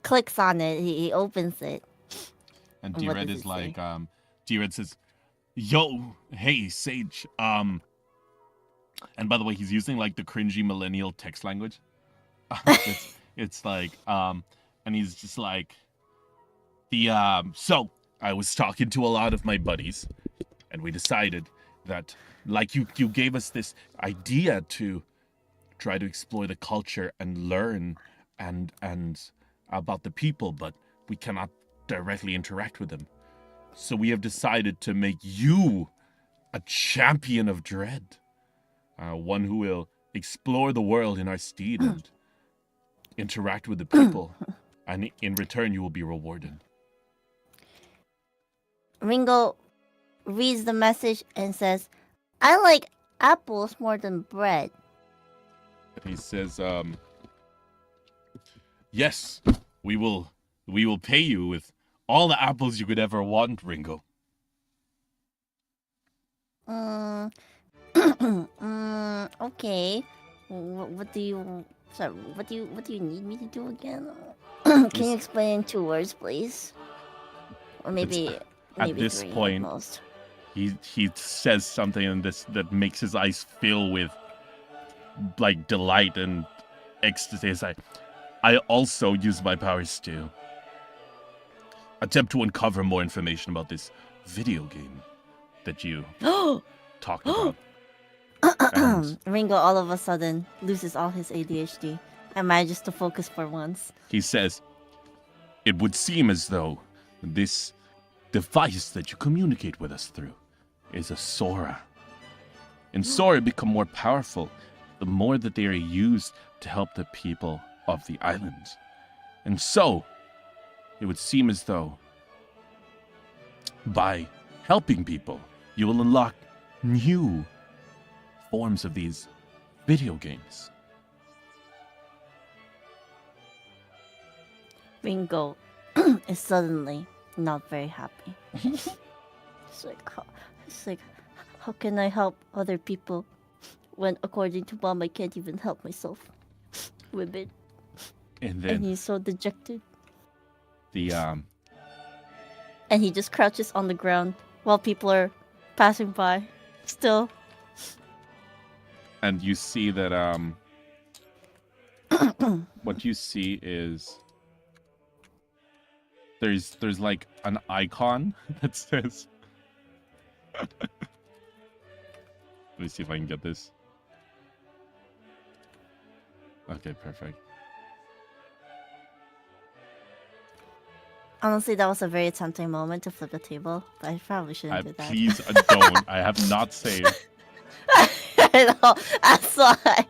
clicks on it. He opens it. And 𝕍𝖍𝖊 is like, 𝕍𝖍𝖊 says, "Yo, hey, Sage. And by the way, he's using like the cringy millennial text language. It's like, and he's just like, so I was talking to a lot of my buddies, and we decided that, like, you gave us this idea to try to explore the culture and learn and about the people, but we cannot directly interact with them. So we have decided to make you a champion of dread, one who will explore the world in our stead and interact with the people, and in return you will be rewarded." Rin-Go reads the message and says, "I like apples more than bread." He says, "Yes, we will pay you with all the apples you could ever want, Rin-Go." Okay. What do you need me to do again? Can you explain in 2 words, please? Or maybe at this 3 point, at most. he says something in this that makes his eyes fill with like delight and ecstasy. It's like, "I also use my powers to attempt to uncover more information about this video game that you talked about." Rin-Go all of a sudden loses all his ADHD and manages to focus for once. He says, "It would seem as though this device that you communicate with us through is a Sora. And Sora become more powerful the more that they are used to help the people of the island. And so, it would seem as though by helping people, you will unlock new forms of these video games." Rin-Go is suddenly not very happy. It's like, how can I help other people when, according to Mom, I can't even help myself with it? And he's so dejected. And he just crouches on the ground while people are passing by. Still. And you see that what you see is there's like an icon that says let me see if I can get this. Okay, perfect. Honestly, that was a very tempting moment to flip the table, but I probably shouldn't do that. Please don't. I have not saved. I know, that's why.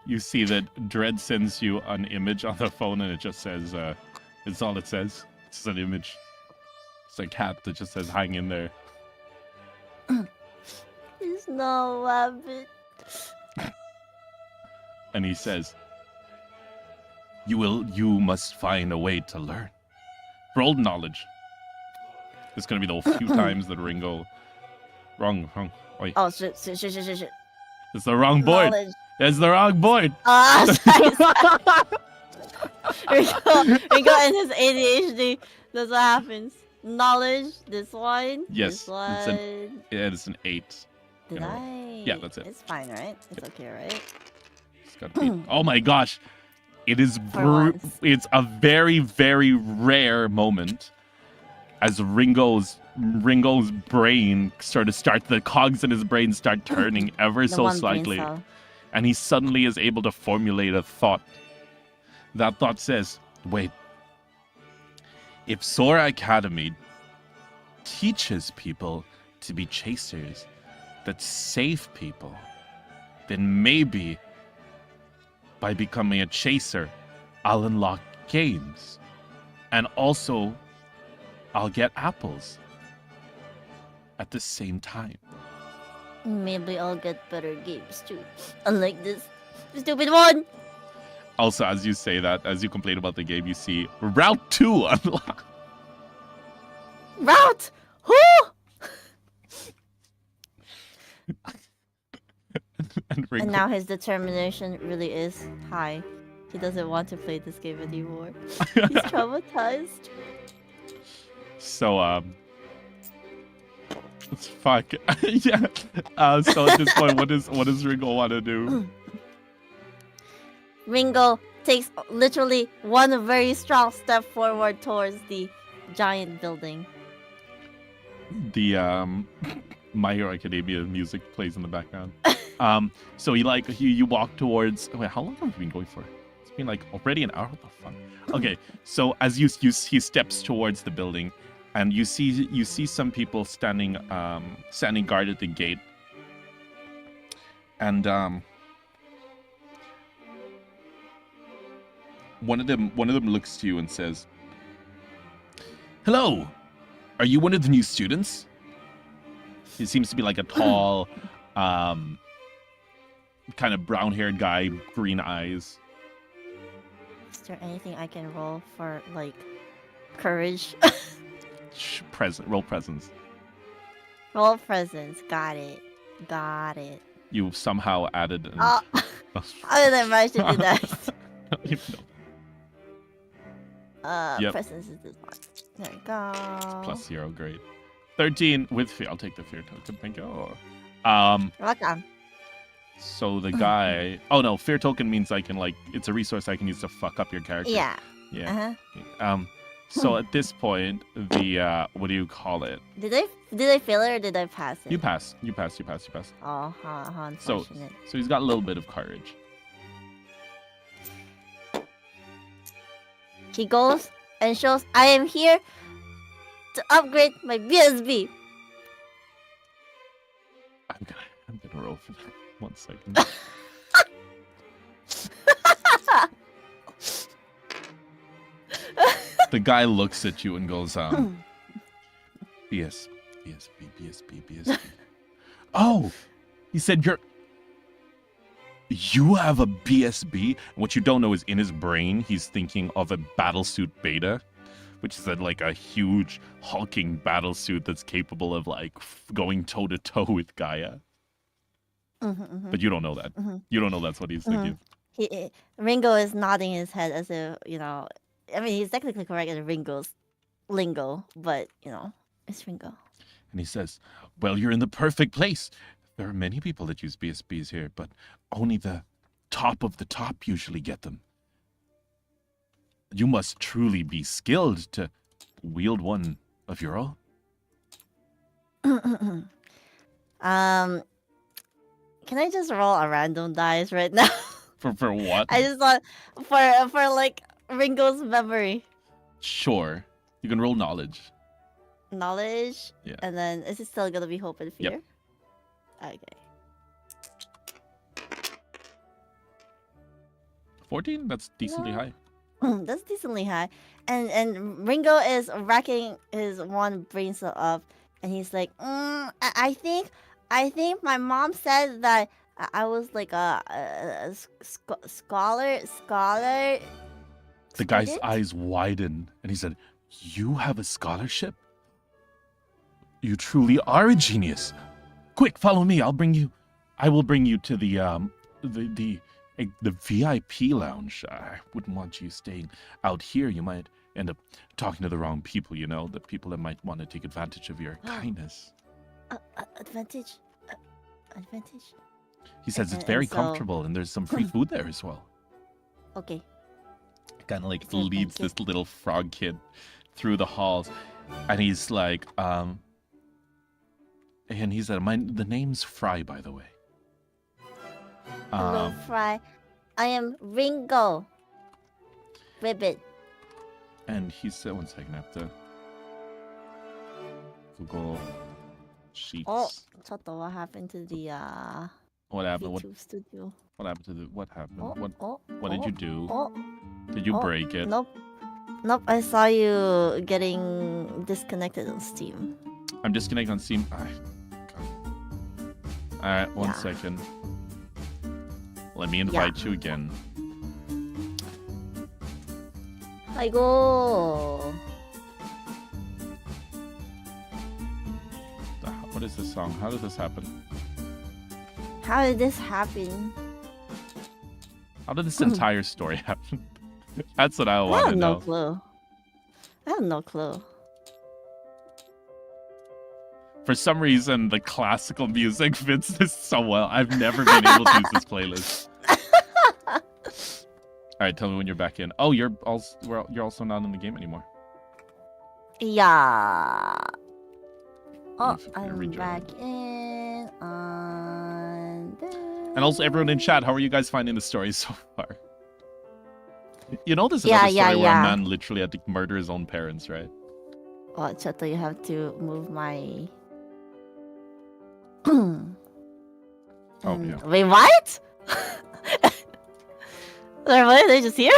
You see that Dread sends you an image on the phone, and it just says, it's all it says. It's an image. It's a cat that just says hang in there. It's no rabbit. And he says, you must find a way to learn. Roll knowledge. It's gonna be the few times that Rin-Go. Wrong. Wait. Oh shit. It's the wrong board. Knowledge. It's the wrong board. Ah, Rin-Go and his ADHD. That's what happens. Knowledge. This one. Yes. This one. It's an 8. Did I? Yeah, that's it. It's fine, right? It's okay, right? It's gotta be. Oh my gosh. It is once. It's a very, very rare moment as Ringo's brain the cogs in his brain start turning ever so slightly. And he suddenly is able to formulate a thought. That thought says, wait, if Sora Academy teaches people to be chasers that save people, then maybe by becoming a chaser, I'll unlock games. And also, I'll get apples at the same time. Maybe I'll get better games too. Unlike this stupid one. Also, as you say that, as you complain about the game, you see Route 2 unlocked. Route? Who? And now his determination really is high. He doesn't want to play this game anymore. He's traumatized. So, fuck. Yeah. So at this point, what does Rin-Go want to do? Rin-Go takes literally one very strong step forward towards the giant building. The My Hero Academia music plays in the background. So you walk towards. Wait, how long have we been going for? It's been like already an hour. What the fuck? Okay, so as he steps towards the building, and you see some people standing guard at the gate, and one of them looks to you and says, "Hello, are you one of the new students?" He seems to be like a tall, kind of brown-haired guy, green eyes. Is there anything I can roll for, like, courage? Roll presence. Roll presence. Got it. You somehow added. Oh, I didn't manage to do that. Yep. Presence is this one. There we go. +0, great. 13 with fear. I'll take the fear token. Thank you. Welcome. So the guy. Oh no, fear token means I can it's a resource I can use to fuck up your character. Yeah. Yeah. So at this point, the what do you call it? Did I fail it or did I pass it? You pass. Oh, how So unfortunate. he's got a little bit of courage. He goes and shows, I am here to upgrade my BSB. I'm gonna roll for that. 1 second. The guy looks at you and goes, BSB. Oh, he said you have a BSB? And what you don't know is in his brain, he's thinking of a battlesuit beta, which is a huge hulking battlesuit that's capable of going toe to toe with Gaia. But you don't know that. You don't know that's what he's thinking. Rin-Go is nodding his head as if, I mean, he's technically correct in Ringo's lingo, but, it's Rin-Go. And he says, well, you're in the perfect place. There are many people that use BSBs here, but only the top of the top usually get them. You must truly be skilled to wield one of your own. Can I just roll a random dice right now? For what? I just want for Ringo's memory. Sure. You can roll knowledge. Knowledge? Yeah. And then is it still gonna be hope and fear? Yep. Okay. 14? That's decently high. That's decently high. And Ringo is racking his one brain cell up, and he's like, I think my mom said that I was like a scholar. The guy's student? eyes widen, and he said, "You have a scholarship? You truly are a genius. Quick, follow me. I will bring you to the VIP lounge. I wouldn't want you staying out here. You might end up talking to the wrong people, you know, the people that might want to take advantage of your kindness." Advantage? He says it's very comfortable, and there's some free food there as well. Okay. Kind of like leads this little frog kid through the halls, and he's like, and he said, the name's Fry, by the way. Hello, Fry. I am Rin-Go. Ribbit. And he said, one second, I have to Google Sheets. Oh, Choto, what happened to the What happened? V2 studio? What happened to the? What happened? Oh, what did you do? Oh, did you break it? Nope. I saw you getting disconnected on Steam. I'm disconnected on Steam. Alright, one second. Let me invite you again. 아이고. What is this song? How did this happen? How did this happen? How did this entire story happen? That's what I want to know. I have no clue. For some reason, the classical music fits this so well. I've never been able to use this playlist. All right, tell me when you're back in. Oh, you're also not in the game anymore. Yeah. Oh, I'm rejoin. back in on this. And also, everyone in chat, how are you guys finding the story so far? You know, there's another story where a man literally had to murder his own parents, right? Oh, Chato, you have to move my. Oh, yeah. Wait, what? Are they just here?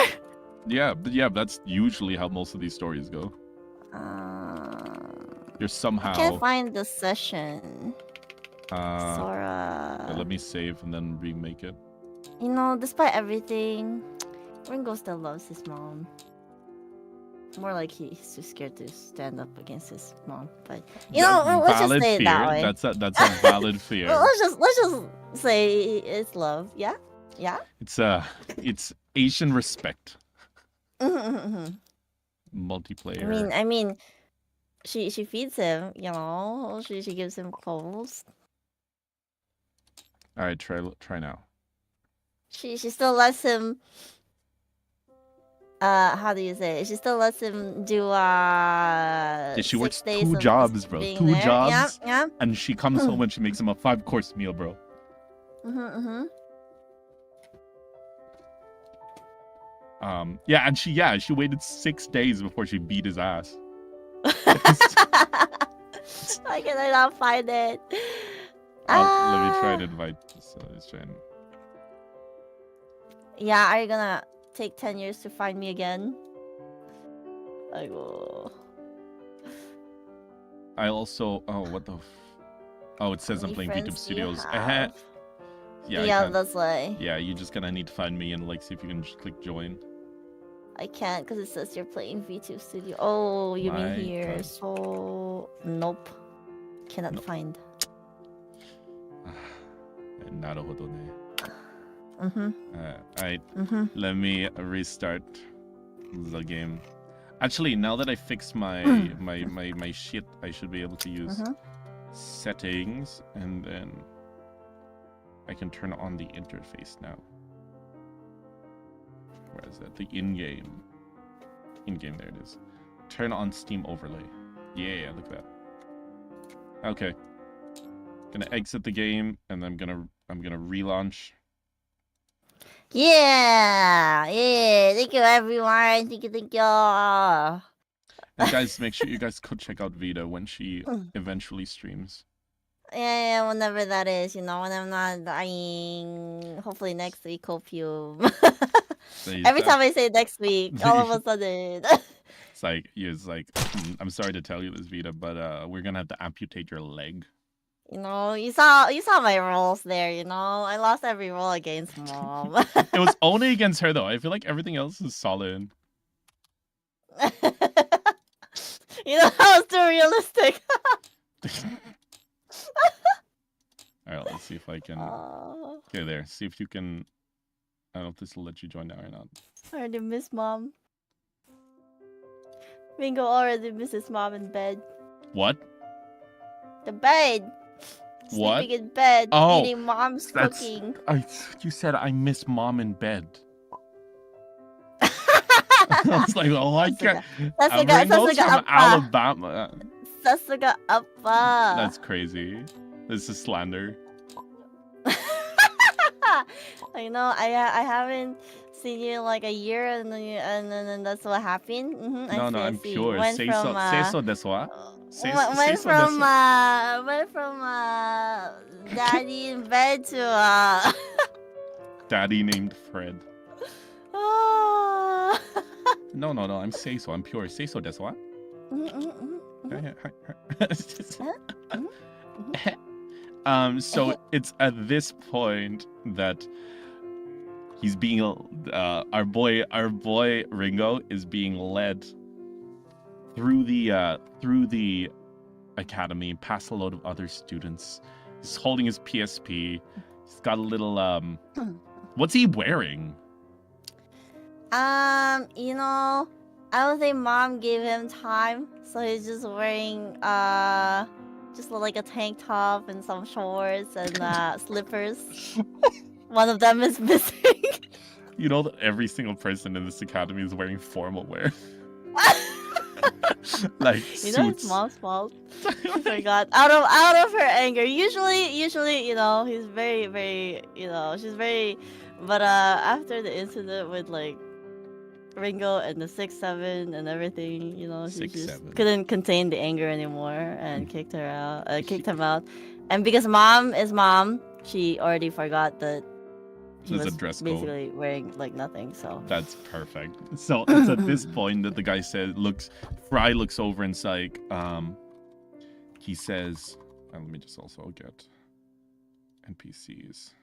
Yeah, that's usually how most of these stories go. You're somehow. I can't find the session. Sora. Let me save and then remake it. You know, despite everything, Rin-Go still loves his mom. More like he's too scared to stand up against his mom. But you know, let's just say it that way. That's a valid fear. let's just say it's love. Yeah. It's Asian respect. Multiplayer. I mean, she feeds him. You know, she gives him clothes. All right, try now. She still lets him. How do you say it? She still lets him do she works 6 days 2 jobs, bro. 2 there. jobs. Yeah. And she comes home and she makes him a 5-course meal, bro. Yeah, and she waited 6 days before she beat his ass. Why can I not find it? Let me try to invite. So let's try and... Yeah, are you gonna take 10 years to find me again? I go. I also. Oh, what the? Oh, it says I'm playing VTuber Studios. Yeah, that's why. Yeah, you're just gonna need to find me and see if you can just click join. I can't because it says you're playing VTuber Studio. Oh, you mean here? God. So nope, cannot find. Alright, let me restart the game. Actually, now that I fixed my shit, I should be able to use settings, and then I can turn on the interface now. Where is that? The in-game. In-game, there it is. Turn on Steam overlay. Yeah, look at that. Okay. Gonna exit the game, and then I'm gonna relaunch. Yeah. Thank you, everyone. Thank you. And guys, make sure you guys go check out Vita when she eventually streams. Yeah, whenever that is, when I'm not dying. Hopefully next week, Copium. Every time I say next week, all of a sudden. It's like, I'm sorry to tell you this, Vita, but we're gonna have to amputate your leg. You saw my rolls there. I lost every roll against Mom. It was only against her though. I feel like everything else is solid. That was too realistic. All right, let's see if I can. Okay, there. See if you can. I don't know if this will let you join now or not. I already miss Mom. Rin-Go already misses Mom in bed. What? The bed. What? Sleeping in bed, eating Mom's cooking. You said I miss Mom in bed. I was like, oh, I can't. Ringo's from Alabama. That's crazy. This is slander. I haven't seen you in like a year, and then that's what happened. No, I'm pure. Say so 𝕿𝖍𝖊 𝕸𝖆𝖓. Went from daddy in bed to daddy named Fred. No, I'm say so. I'm pure. Say so 𝕿𝖊. So it's at this point that he's being our boy Rin-Go is being led through the academy past a load of other students. He's holding his PSP. He's got a little what's he wearing? I would say Mom gave him time, so he's just wearing just like a tank top and some shorts and slippers. One of them is missing. You know that every single person in this academy is wearing formal wear. Like suits. It's Mom's fault. I forgot. Out of her anger. Usually, he's very, very, she's very. But after the incident with like Rin-Go and the 6-7 and everything, she just couldn't contain the anger anymore and kicked him out. And because Mom is Mom, she already forgot that he was basically wearing like nothing. So that's perfect. So it's at this point that the guy Fry looks over and it's like, he says, let me just also get NPCs.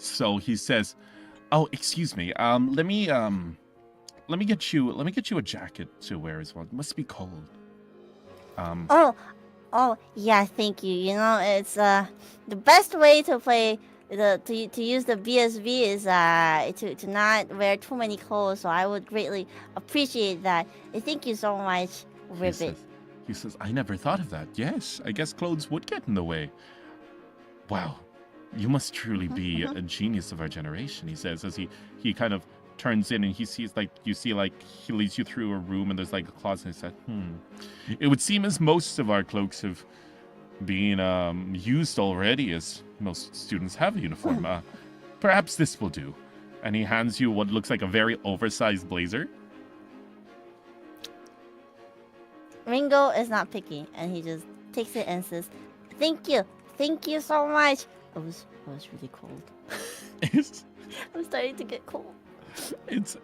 So he says, "Oh, excuse me. Let me get you a jacket to wear as well. It must be cold." Oh, yeah. Thank you. It's the best way to play to use the BSV is to not wear too many clothes. So I would greatly appreciate that. Thank you so much, Ribbit. He says, "I never thought of that. Yes, I guess clothes would get in the way. Wow. You must truly be a genius of our generation," he says as he kind of turns in and he sees he leads you through a room and there's like a closet and he said, "It would seem as most of our cloaks have been used already, as most students have a uniform. Perhaps this will do." And he hands you what looks like a very oversized blazer. Rin-Go is not picky and he just takes it and says, Thank you so much. It was really cold. I'm starting to get cold. It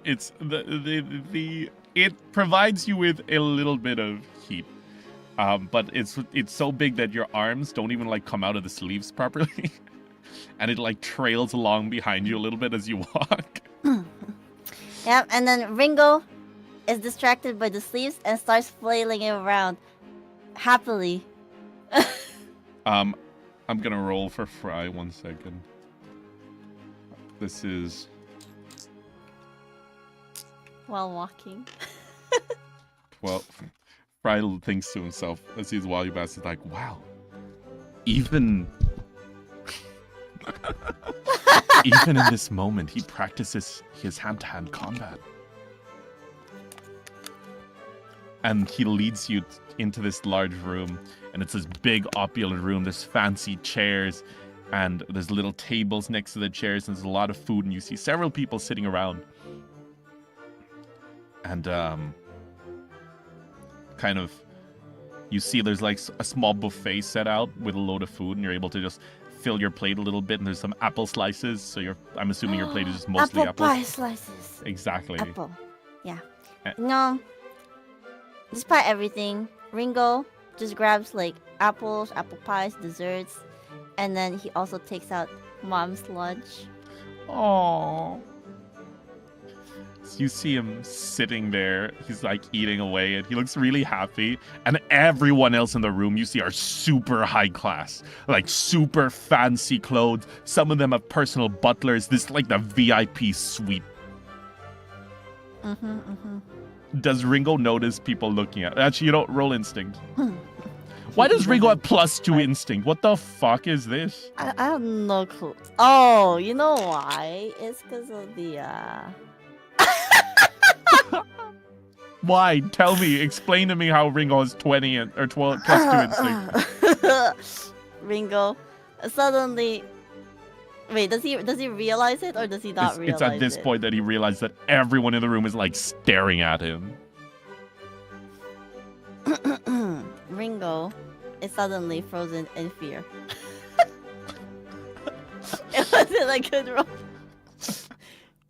provides you with a little bit of heat, but it's so big that your arms don't even like come out of the sleeves properly, and it like trails along behind you a little bit as you walk. Yep, and then Rin-Go is distracted by the sleeves and starts flailing it around happily. I'm gonna roll for Fry 1 second. This is while walking. Well, Fry thinks to himself as he's while you pass. He's like, "Wow, even in this moment, he practices his hand-to-hand combat." And he leads you into this large room, and it's this big opulent room. There's fancy chairs, and there's little tables next to the chairs, and there's a lot of food, and you see several people sitting around. and kind of you see there's like a small buffet set out with a load of food, and you're able to just fill your plate a little bit, and there's some apple slices. So I'm assuming your plate is just mostly apple apples. pie slices. Exactly. Apple. Yeah. No. Despite everything, Rin-Go just grabs like apples, apple pies, desserts, and then he also takes out mom's lunch. Aww. So you see him sitting there. He's like eating away, and he looks really happy. And everyone else in the room you see are super high class, like super fancy clothes. Some of them have personal butlers. This is like the VIP suite. Does Rin-Go notice people looking at? Actually, you don't roll instinct. Why does Rin-Go have +2 instinct? What the fuck is this? I have no clue. Oh, you know why? It's because of the Why? Tell me. Explain to me how Rin-Go has 20 or 12 +2 instinct. Rin-Go suddenly. Wait, does he realize it or does he not realize it? It's at this point that he realized that everyone in the room is like staring at him. Rin-Go is suddenly frozen in fear. It wasn't a good roll.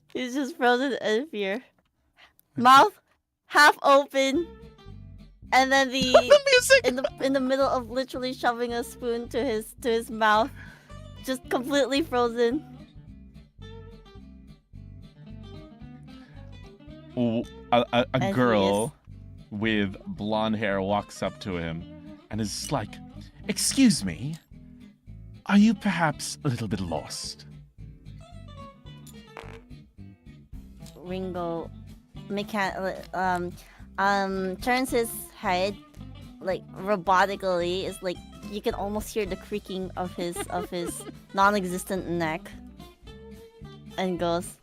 He's just frozen in fear. Mouth half open, and then the music in the middle of literally shoving a spoon to his mouth, just completely frozen. A girl with blonde hair walks up to him and is like, "Excuse me, are you perhaps a little bit lost?" Rin-Go turns his head like robotically. It's like you can almost hear the creaking of his non-existent neck, and goes,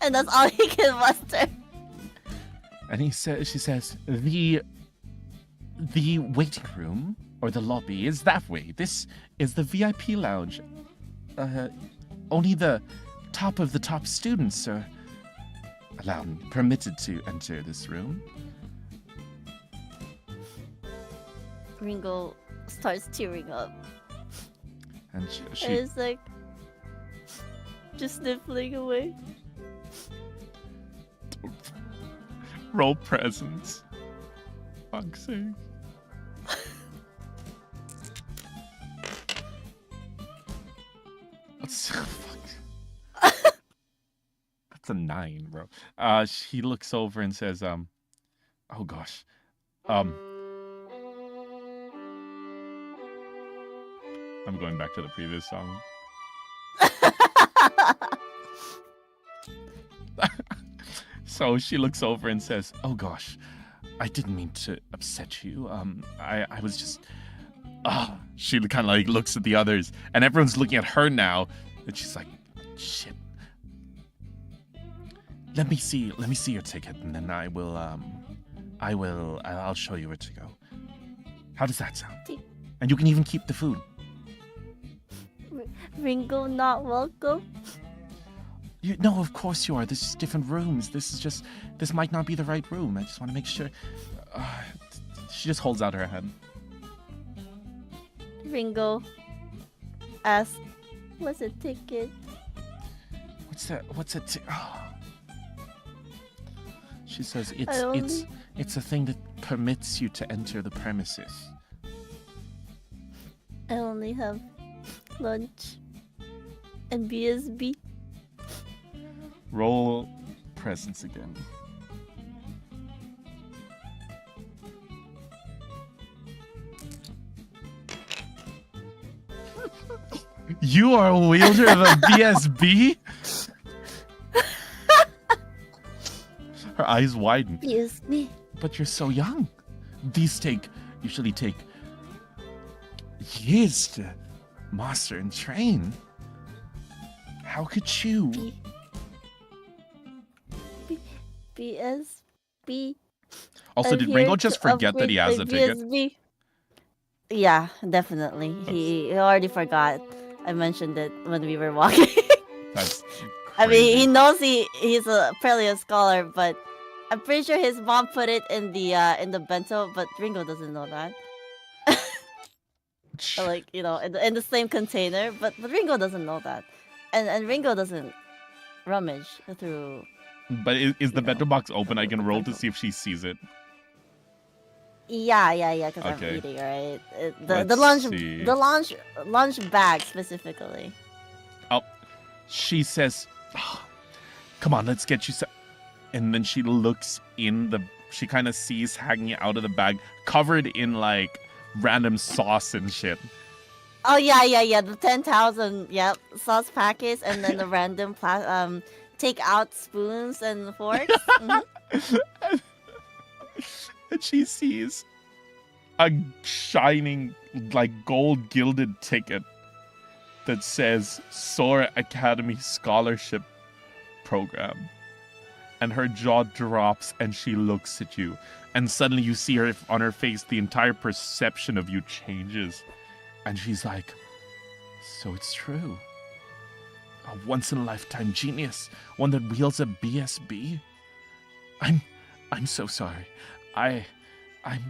and that's all he can muster. And she says, the waiting room or the lobby is that way. This is the VIP lounge. Only the top students are permitted to enter this room. Rin-Go starts tearing up. And she and it's like just sniffling away. Roll presence. Fuck's sake. That's a 9, bro. She looks over and says, oh gosh. I'm going back to the previous song. So she looks over and says, "Oh gosh, I didn't mean to upset you. I was just." She kind of like looks at the others, and everyone's looking at her now, and she's like, "Shit. Let me see your ticket, and then I'll show you where to go. How does that sound? And you can even keep the food." Rin-Go not welcome. No, of course you are. This is different rooms. This might not be the right room. I just want to make sure. She just holds out her hand. Rin-Go asks, "What's a ticket?" What's a ticket? Oh. She says, it's a thing that permits you to enter the premises. I only have lunch and BSB. Roll presence again. You are a wielder of a BSB? Her eyes widen. BSB. But you're so young. These usually take years to master and train. How could you? BSB. Also, did Rin-Go just forget that he has a ticket? Yeah, definitely. He already forgot. I mentioned it when we were walking. That's I mean, he crazy. knows he's apparently a scholar, but I'm pretty sure his mom put it in the bento, but Ringo doesn't know that. Like, you know, in the same container, but Ringo doesn't know that, and Ringo doesn't rummage through. But is the You know, bento box open? I can roll to bento. see if she sees it. Yeah, because I'm Okay. eating, right? Let's see. The lunch bag specifically. Oh, she says, "Oh, come on, let's get you some." And then she looks she kind of sees hanging out of the bag, covered in like random sauce and shit. Oh yeah. The 10,000 sauce packets, and then the random take out spoons and forks. And she sees a shining, like gold gilded ticket that says Sora Academy Scholarship Program. And her jaw drops and she looks at you. And suddenly you see her on her face, the entire perception of you changes. And she's like, so it's true. A once-in-a-lifetime genius. One that wields a BSB. I'm so sorry. I'm... And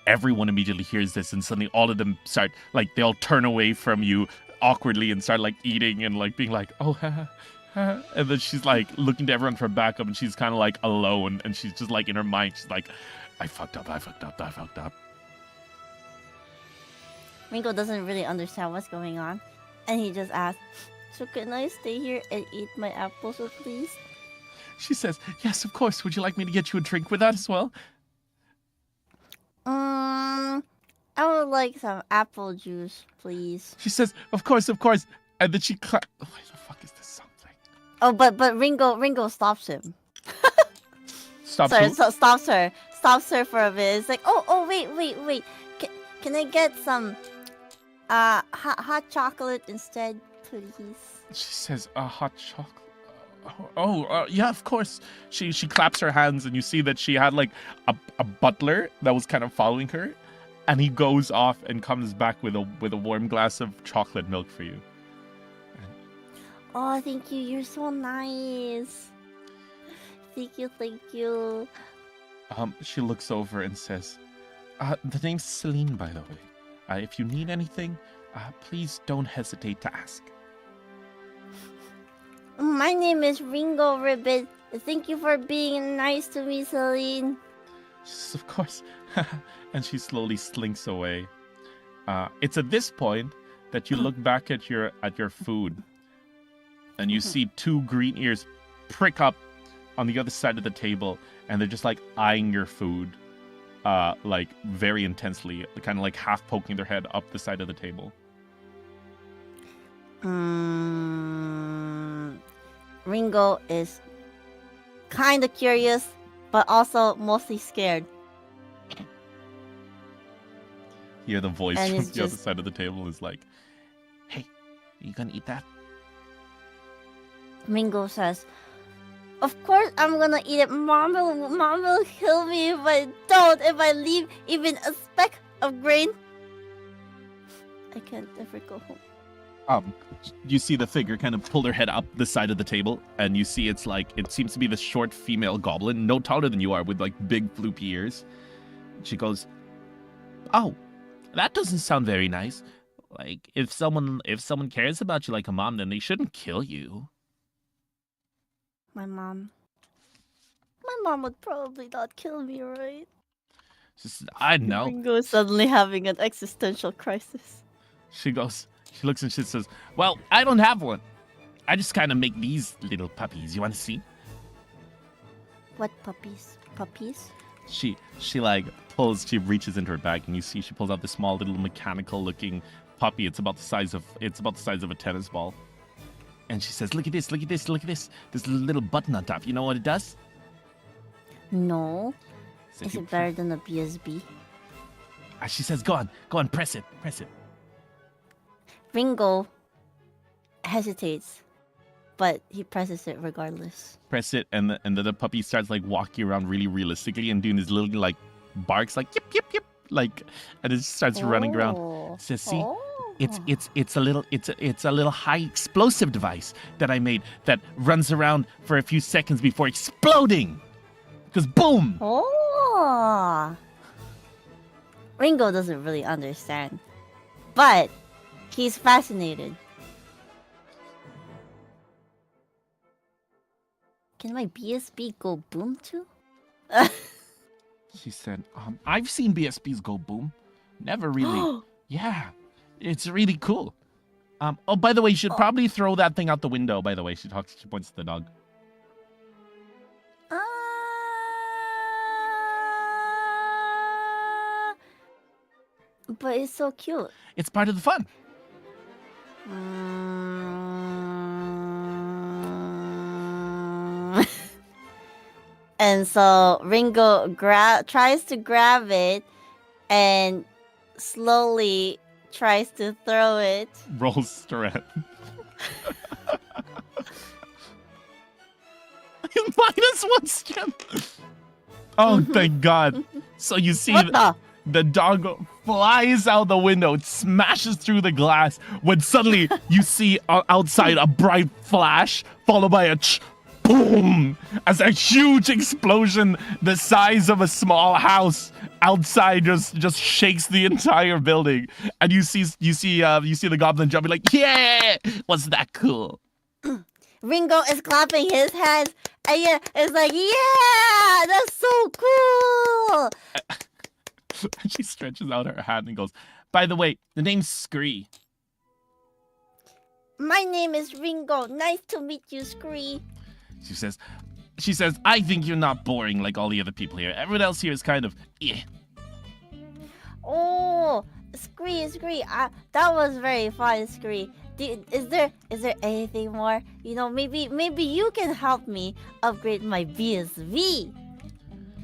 everyone immediately hears this, and suddenly all of them start, like, they all turn away from you awkwardly and start, like, eating and, like, being like, oh, ha, ha. And then she's, like, looking to everyone for backup, and she's kind of, like, alone, and she's just, like, in her mind, she's like, I fucked up. Ringo doesn't really understand what's going on, and he just asks, so can I stay here and eat my apples, please? She says, yes, of course. Would you like me to get you a drink with that as well? I would like some apple juice, please. She says, of course. And then she why the fuck is this song playing? Oh, but Ringo stops him. Stops her for a bit. It's like, oh, wait. Can I get some hot chocolate instead, please? She says, hot chocolate. Yeah, of course. She claps her hands, and you see that she had like a butler that was kind of following her, and he goes off and comes back with a warm glass of chocolate milk for you. Oh, thank you. You're so nice. Thank you. She looks over and says, the name's Celine, by the way. If you need anything, please don't hesitate to ask. My name is Rin-Go Ribbit. Thank you for being nice to me, Celine. Yes, of course. And she slowly slinks away. It's at this point that you look back at your food, and you see two green ears prick up on the other side of the table, and they're just like eyeing your food, like very intensely, kind of like half poking their head up the side of the table. Rin-Go is kind of curious, but also mostly scared. You hear the voice And from it's the other just- side of the table is like, hey, are you gonna eat that? Rin-Go says, of course I'm gonna eat it. Mom will kill me if I don't. If I leave even a speck of grain, I can't ever go home. You see the figure kind of pull their head up the side of the table, and you see it's like, it seems to be this short female goblin, no taller than you are, with like big floopy ears. She goes, oh, that doesn't sound very nice. Like, if someone cares about you like a mom, then they shouldn't kill you. My mom would probably not kill me, right? She says, I know. Rin-Go is suddenly having an existential crisis. She looks and she says, well, I don't have one. I just kind of make these little puppies. You want to see? What puppies? Puppies? She reaches into her bag, and you see she pulls out this small little mechanical looking puppy. It's about the size of a tennis ball. And she says, look at this. This little button on top. You know what it does? No. So Is you- it better than a BSB? She says, go on, press it. Rin-Go hesitates, but he presses it regardless. Press it, and the puppy starts like walking around really realistically and doing this little like barks like yip, like, and it starts running around. It says, see, it's a little high explosive device that I made that runs around for a few seconds before exploding. Because boom. Oh. Rin-Go doesn't really understand, but he's fascinated. Can my BSB go boom too? She said, I've seen BSBs go boom. Never really. Yeah, it's really cool. Oh, by the way, you should probably throw that thing out the window, by the way. She points to the dog. But it's so cute. It's part of the fun. And so Rin-Go tries to grab it and slowly tries to throw it. Rolls strength. -1 strength. Oh, thank God. So you see the dog flies out the window. It smashes through the glass when suddenly you see outside a bright flash followed by a boom, as a huge explosion the size of a small house outside just shakes the entire building, and you see the goblin jumping like, yeah, was that cool? Rin-Go is clapping his hands, and yeah, it's like, yeah, that's so cool. She stretches out her hand and goes, by the way, the name's Scree. My name is Rin-Go. Nice to meet you, Scree. She says, I think you're not boring like all the other people here. Everyone else here is kind of, eh. Oh, Scree. That was very fun, Scree. Is there anything more? You know, maybe you can help me upgrade my BSV.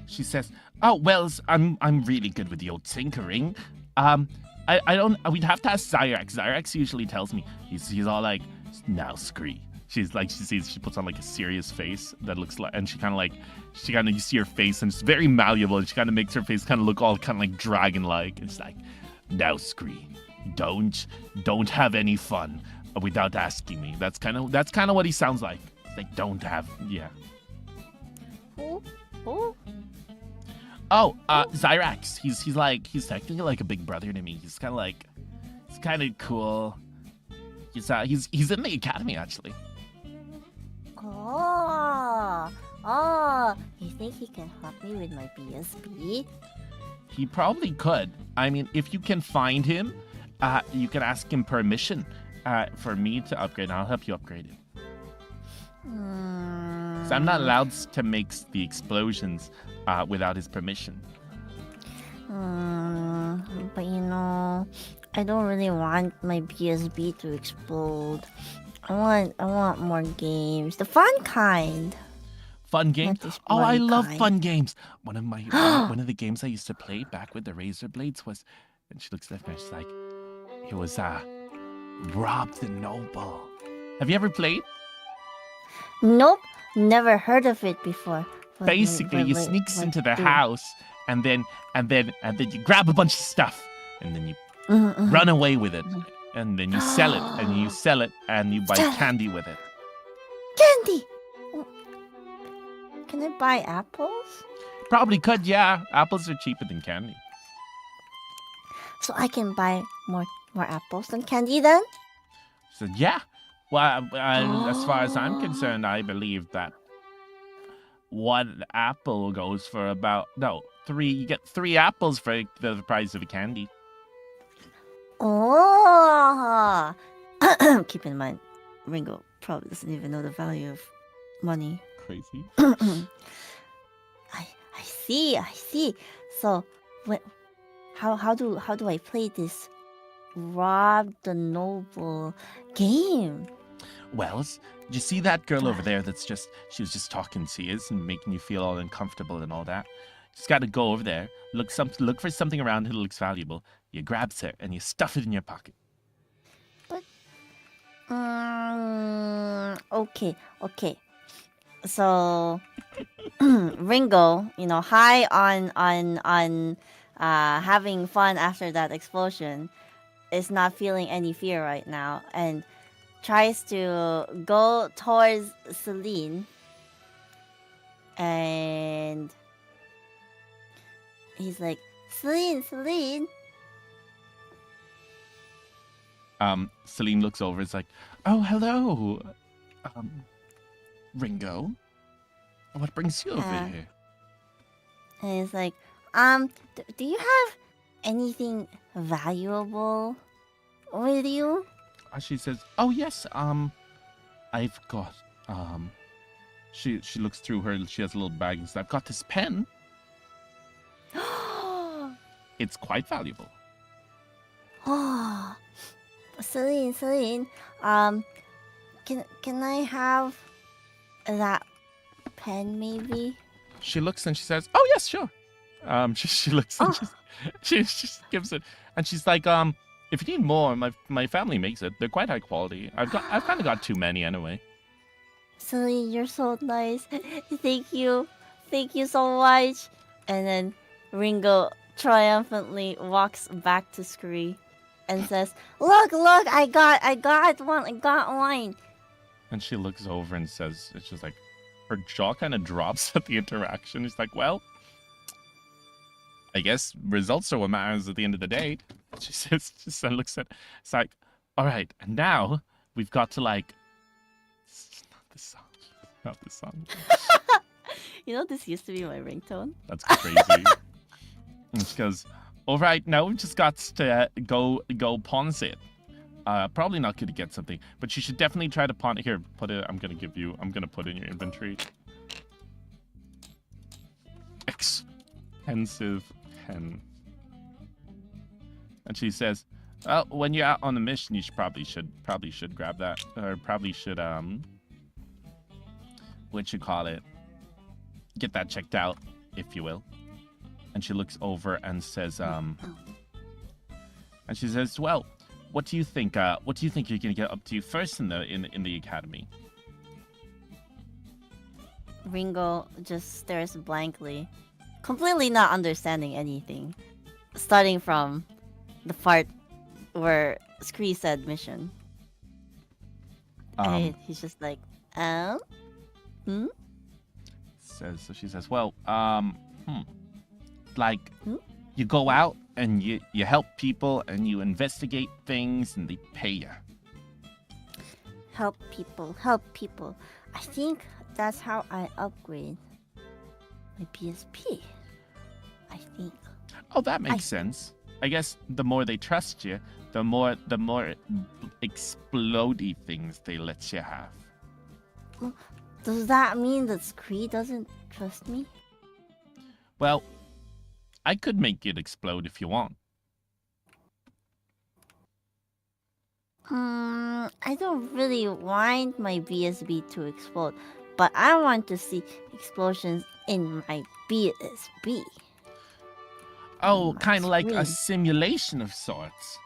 She says, oh, well, I'm really good with the old tinkering. We'd have to ask Zyrax. Zyrax usually tells me. He's all like, now Scree. She's like, she puts on like a serious face that looks like, and she kind of you see her face and it's very malleable, and she kind of makes her face kind of look all kind of like dragon-like. It's like, now Scree, don't have any fun without asking me. That's kind of what he sounds like. It's like, don't have, yeah. Who? Oh, Zyrax. He's technically like a big brother to me. He's kind of cool. He's in the academy actually. Oh, you think he can help me with my BSB? He probably could. I mean, if you can find him, you can ask him permission for me to upgrade, and I'll help you upgrade it. So I'm not allowed to make the explosions without his permission. But you know, I don't really want my BSB to explode. I want more games. The fun kind. Fun games? Oh, I love fun games. One of the games I used to play back with the razor blades was, and she looks at me and she's like, it was Rob the Noble. Have you ever played? Nope, never heard of it before. Basically, you sneak into the house and then you grab a bunch of stuff and then you run away with it. And then you sell it, and you buy candy with it. Candy! Can I buy apples? Probably could, yeah. Apples are cheaper than candy. So I can buy more apples than candy then? So yeah. Well, as far as I'm concerned, I believe that one apple goes for three. You get 3 apples for the price of a candy. Oh, keep in mind, Rin-Go probably doesn't even know the value of money. Crazy. I see. So, how do I play this Rob the Noble game? Well, you see that girl over there she was just talking to you and making you feel all uncomfortable and all that? Just got to go over there, look for something around that looks valuable. You grab it and you stuff it in your pocket. But, okay. So, Rin-Go, high on having fun after that explosion, is not feeling any fear right now, and tries to go towards Celine. And he's like, Celine. Celine looks over. It's like, oh, hello, Rin-Go. What brings you over here? And he's like, do you have anything valuable with you? She says, oh yes, I've got, she looks through her, she has a little bag and says, I've got this pen. It's quite valuable. Oh, Celine, can I have that pen maybe? She looks and she says, oh yes, sure. She looks and she gives it, and she's like, if you need more, my family makes it. They're quite high quality. I've kind of got too many anyway. Celine, you're so nice. Thank you so much. And then Rin-Go triumphantly walks back to Scree and says, look, I got one. And she looks over and says, it's just like, her jaw kind of drops at the interaction. She's like, well, I guess results are what matters at the end of the day. She says, just looks at, it's like, all right, and now we've got to like, it's not this song. You know, this used to be my ringtone. That's crazy. And she goes, all right, now we've just got to go pawn it. Probably not good to get something, but you should definitely try to pawn it. Here, put it, I'm going to put it in your inventory. Expensive pen. And she says, well, when you're out on a mission, you probably should grab that, or probably should, get that checked out, if you will. And she looks over and says, and she says, well, what do you think you're gonna get up to first in the academy? Rin-Go just stares blankly, completely not understanding anything, starting from the part where Scree said mission. And he's just like, So she says, well, like, you go out and you help people and you investigate things and they pay you. Help people. I think that's how I upgrade my BSP. I think. Oh, that makes sense. I guess the more they trust you, the more explodey things they let you have. Does that mean that Scree doesn't trust me? Well, I could make it explode if you want. I don't really want my BSB to explode, but I want to see explosions in my BSB. Oh, kind of like a simulation of sorts.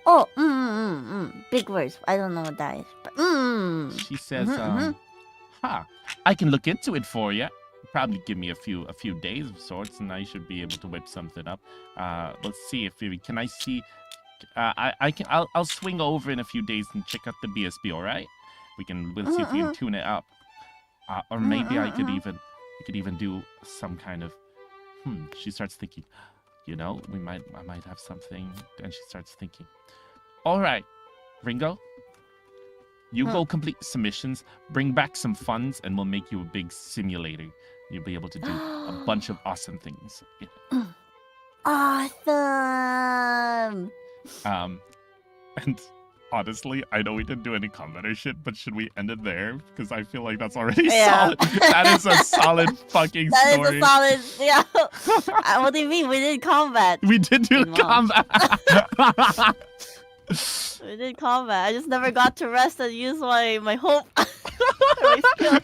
Oh, big words. I don't know what that is, but She says, I can look into it for you. Probably give me a few days of sorts, and I should be able to whip something up. Let's see if can I see. I'll swing over in a few days and check out the BSB. All right, we'll see if we can tune it up, or maybe I could even do some kind of. She starts thinking, I might have something, and she starts thinking. All right, Rin-Go, you go complete submissions, bring back some funds, and we'll make you a big simulator. You'll be able to do a bunch of awesome things. Awesome. And honestly, I know we didn't do any combat or shit, but should we end it there? Because I feel like that's already solid. That is a solid fucking story. That is a solid, yeah. What do you mean? We did combat. We did do combat. We did combat. I just never got to rest and use my hope.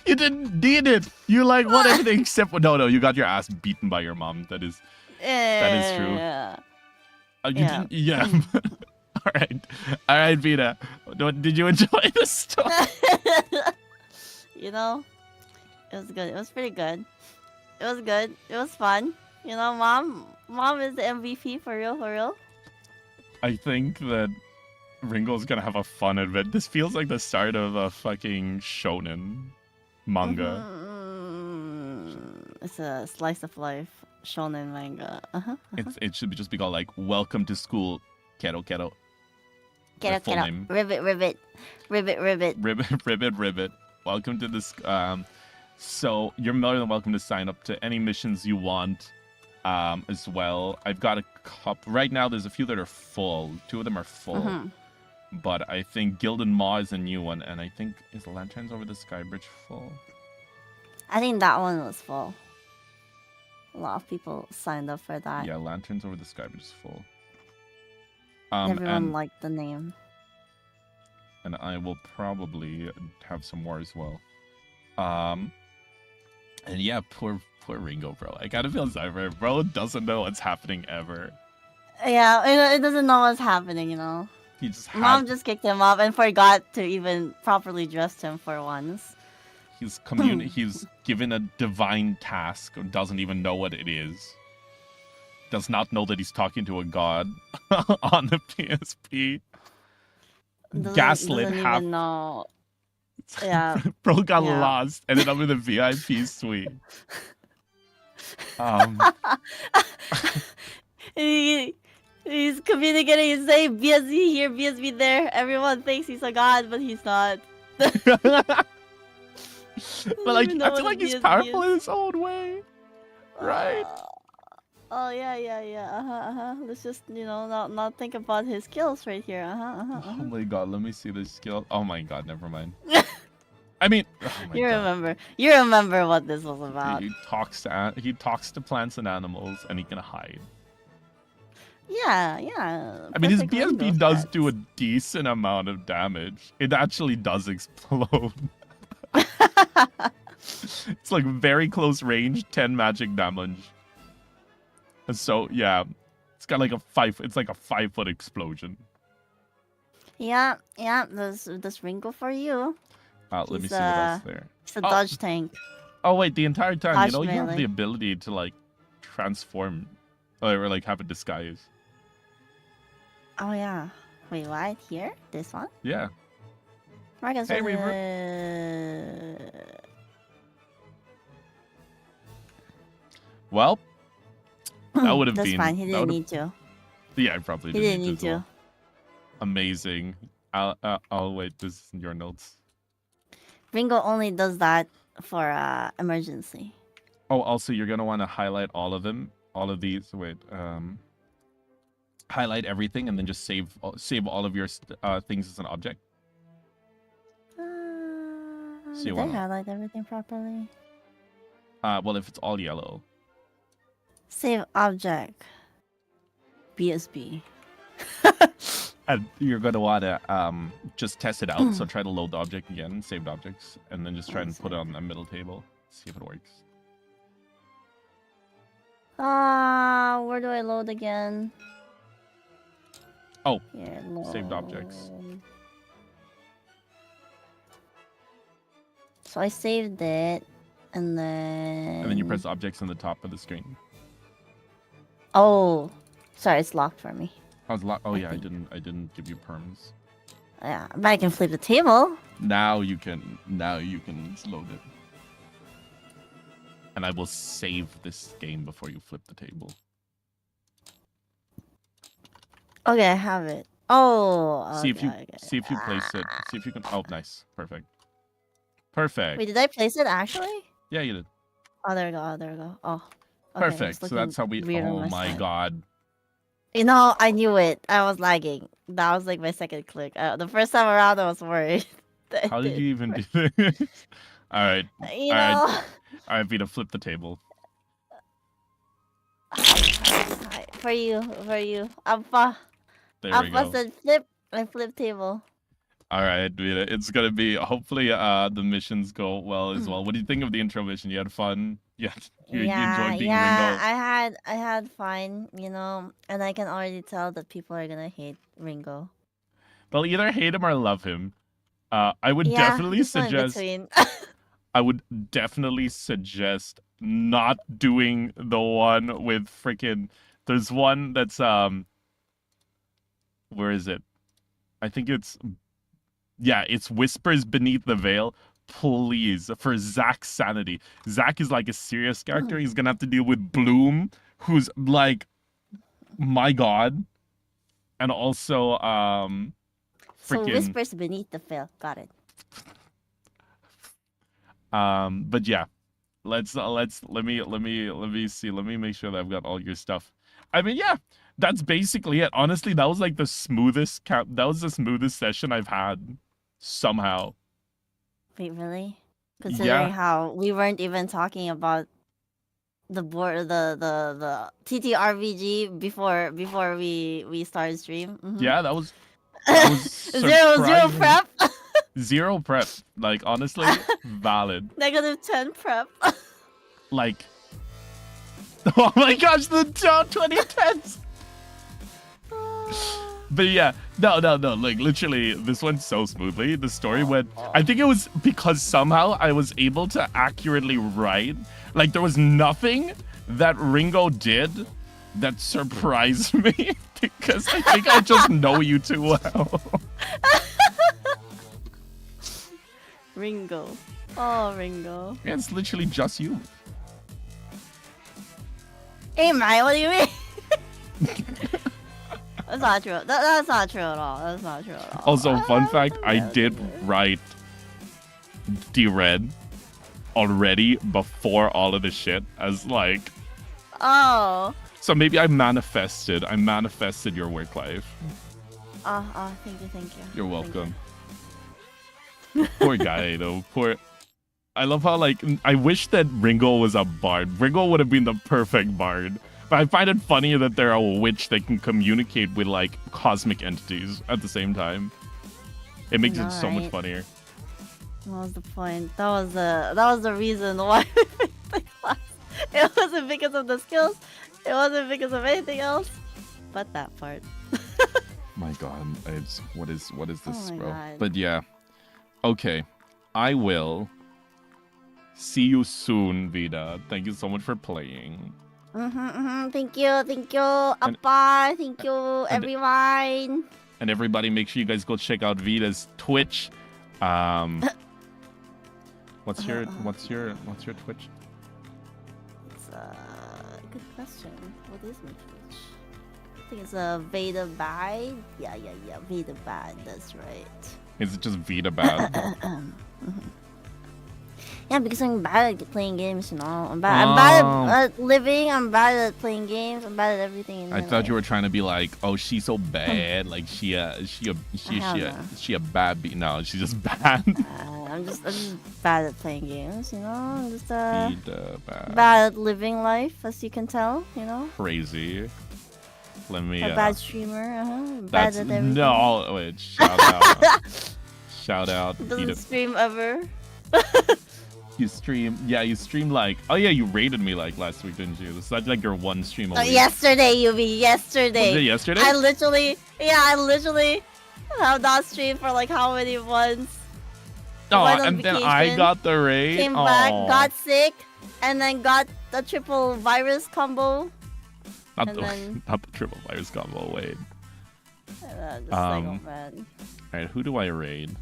You didn't need it. You like what everything except no. You got your ass beaten by your mom. That is true. Yeah. Yeah. All right, Vita. Did you enjoy this story? It was good. It was pretty good. It was good. It was fun. You know, mom is the MVP for real, for real. I think that Ringo's gonna have a fun adventure. This feels like the start of a fucking shonen manga. It's a slice of life shonen manga. It should just be called like "Welcome to School, Kero Kero." Get up. Ribbit. Ribbit. Welcome to this. So you're more than welcome to sign up to any missions you want. As well, I've got a couple right now. There's a few that are full. 2 of them are full. But I think 𝕿𝖍𝖊 is a new one, and I think is Lanterns Over the Sky Bridge full? I think that one was full. A lot of people signed up for that. Yeah, Lanterns Over the Sky Bridge is full. Everyone liked the name. And I will probably have some more as well. And yeah, poor Rin-Go, bro. I gotta feel sorry for him. Bro doesn't know what's happening ever. Yeah, it doesn't know what's happening, you know. He just Mom just kicked him off and forgot to even properly dress him for once. He's given a divine task, or doesn't even know what it is. Does not know that he's talking to a god on the PSP. Gaslit doesn't half. Even know. Yeah. Bro got lost. Ended up in the VIP suite. He's communicating. He's saying BSB here, BSB there. Everyone thinks he's a god, but he's not. But like, I feel like he's powerful in his own way, right? Oh yeah. Let's just not think about his skills right here. Oh my god, let me see the skill. Oh my god, never mind. I mean, you remember what this was about. He talks to plants and animals, and he can hide. Yeah. I mean, his BSB does do a decent amount of damage. It actually does explode. It's like very close range, 10 magic damage. And so yeah, it's got like a 5-foot explosion. Yeah. This Rin-Go for you. Let me see what else there. It's a dodge tank. Oh wait, the entire time, Dodge you have melee. the ability to like transform, or like have a disguise. Oh yeah. Wait, what? Here? This one? Yeah. Marcus, Hey, Well, that would have been. That's fine. He didn't need to. Yeah, I probably He didn't need to. well. Amazing. I'll wait. This is your notes. Rin-Go only does that for emergency. Oh, also, you're gonna want to highlight all of them. All of these. Wait. Highlight everything and then just save all of your things as an object. Did I highlight everything properly? Well, if it's all yellow. Save object. BSB. And you're gonna wanna just test it out. So try to load the object again, saved objects, and then just try and put it on the middle table. See if it works. Where do I load again? Oh, here, saved objects. So I saved it, and then you press objects on the top of the screen. Oh, sorry, it's locked for me. Oh yeah, I didn't give you perms. Yeah, but I can flip the table. Now you can load it. And I will save this game before you flip the table. Okay, I have it. Oh, see if you place it. See if you can. Oh, nice, perfect. Wait, did I place it actually? Yeah, you did. Oh, there we go. Oh, okay, perfect. So that's how we. Oh my god. You know, I knew it. I was lagging. That was like my second click. The first time around, I was worried. How did you even do this? All right. All right, Vita, flip the table. For you. Alpha. There we go. Said flip. I flip table. All right, Vita. It's gonna be hopefully the missions go well as well. What do you think of the intro mission? You had fun? You enjoyed being Rin-Go? I had fun, you know, and I can already tell that people are gonna hate Rin-Go. They'll either hate him or love him. I would definitely suggest. I would definitely suggest not doing the one with freaking. There's one that's where is it? I think it's it's Whispers Beneath the Veil. Please, for Zach's sanity. Zach is like a serious character. He's gonna have to deal with Bloom, who's like, my god, and also So Whispers Beneath the Veil. Got it. But yeah, let me see. Let me make sure that I've got all your stuff. I mean, yeah, that's basically it. Honestly, that was like the smoothest that was the smoothest session I've had somehow. Wait, really? Considering how we weren't even talking about the board, the TTRPG before we started stream. Yeah, that was zero prep. Zero prep. Like, honestly, valid. -10 prep. Like, oh my gosh, the 2010s. But yeah, no. Like, literally, this went so smoothly. The story went. I think it was because somehow I was able to accurately write. Like, there was nothing that Rin-Go did that surprised me because I think I just know you too well. Rin-Go. Oh, Rin-Go. Yeah, it's literally just you. Hey, man, what do you mean? That's not true. That's not true at all. That's not true at all. Also, fun fact, I did write 𝕿𝖍𝖊 already before all of this shit as like... Oh. So maybe I manifested your work life. Thank you. You're welcome. Poor guy, though. I love how, like, I wish that Rin-Go was a bard. Rin-Go would have been the perfect bard. But I find it funny that they're a witch that can communicate with, like, cosmic entities at the same time. It makes it so much funnier. What was the point? That was the reason why we picked the class. It wasn't because of the skills. It wasn't because of anything else. But that part. My god, what is this, bro? God. But yeah. Okay. I will see you soon, Vida. Thank you so much for playing. Thank you, Appa. Thank you, everyone. And everybody, make sure you guys go check out Vida's Twitch. What's your Twitch? It's a good question. What is my Twitch? I think it's a 𝕿𝖊. Yeah, 𝕿𝖊. That's right. Is it just 𝕿𝖊? Yeah, because I'm bad at playing games, you know. I'm bad at living. I'm bad at playing games. I'm bad at everything. I thought you were trying to be like, oh, she's so bad. Like she a bad bee. No, she's just bad. I'm just bad at playing games, you know. I'm just bad at living life, as you can tell, you know. Crazy. Let me. A bad streamer. Bad at everything. No, wait. Shout out. Shout out. Doesn't stream ever. You stream, you stream like, oh yeah, you raided me like last week, didn't you? This is like your one stream a week. Yesterday, yesterday. Was it yesterday? I literally have not streamed for like how many months. Oh, and then I got the raid. Came back, got sick, and then got the triple virus combo. Not the triple virus combo, wait. Just like, oh man. Alright, who do I raid?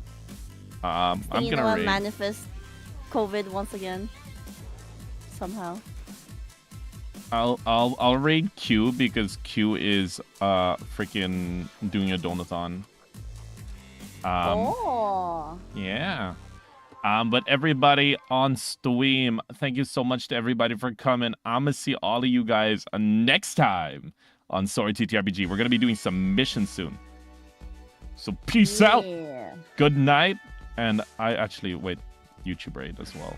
I'm gonna raid. Manifest COVID once again. Somehow. I'll raid Q because Q is freaking doing a donathon. Yeah. But everybody on stream, thank you so much to everybody for coming. I'm gonna see all of you guys next time on Sora TTRPG. We're gonna be doing some missions soon. So peace out. Good night. And I actually wait. YouTube raid as well.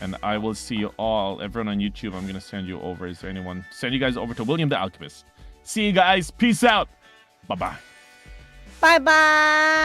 And I will see you all. Everyone on YouTube, I'm gonna send you over. Is there anyone? Send you guys over to William the Alchemist. See you guys. Peace out. Bye-bye. Bye-bye.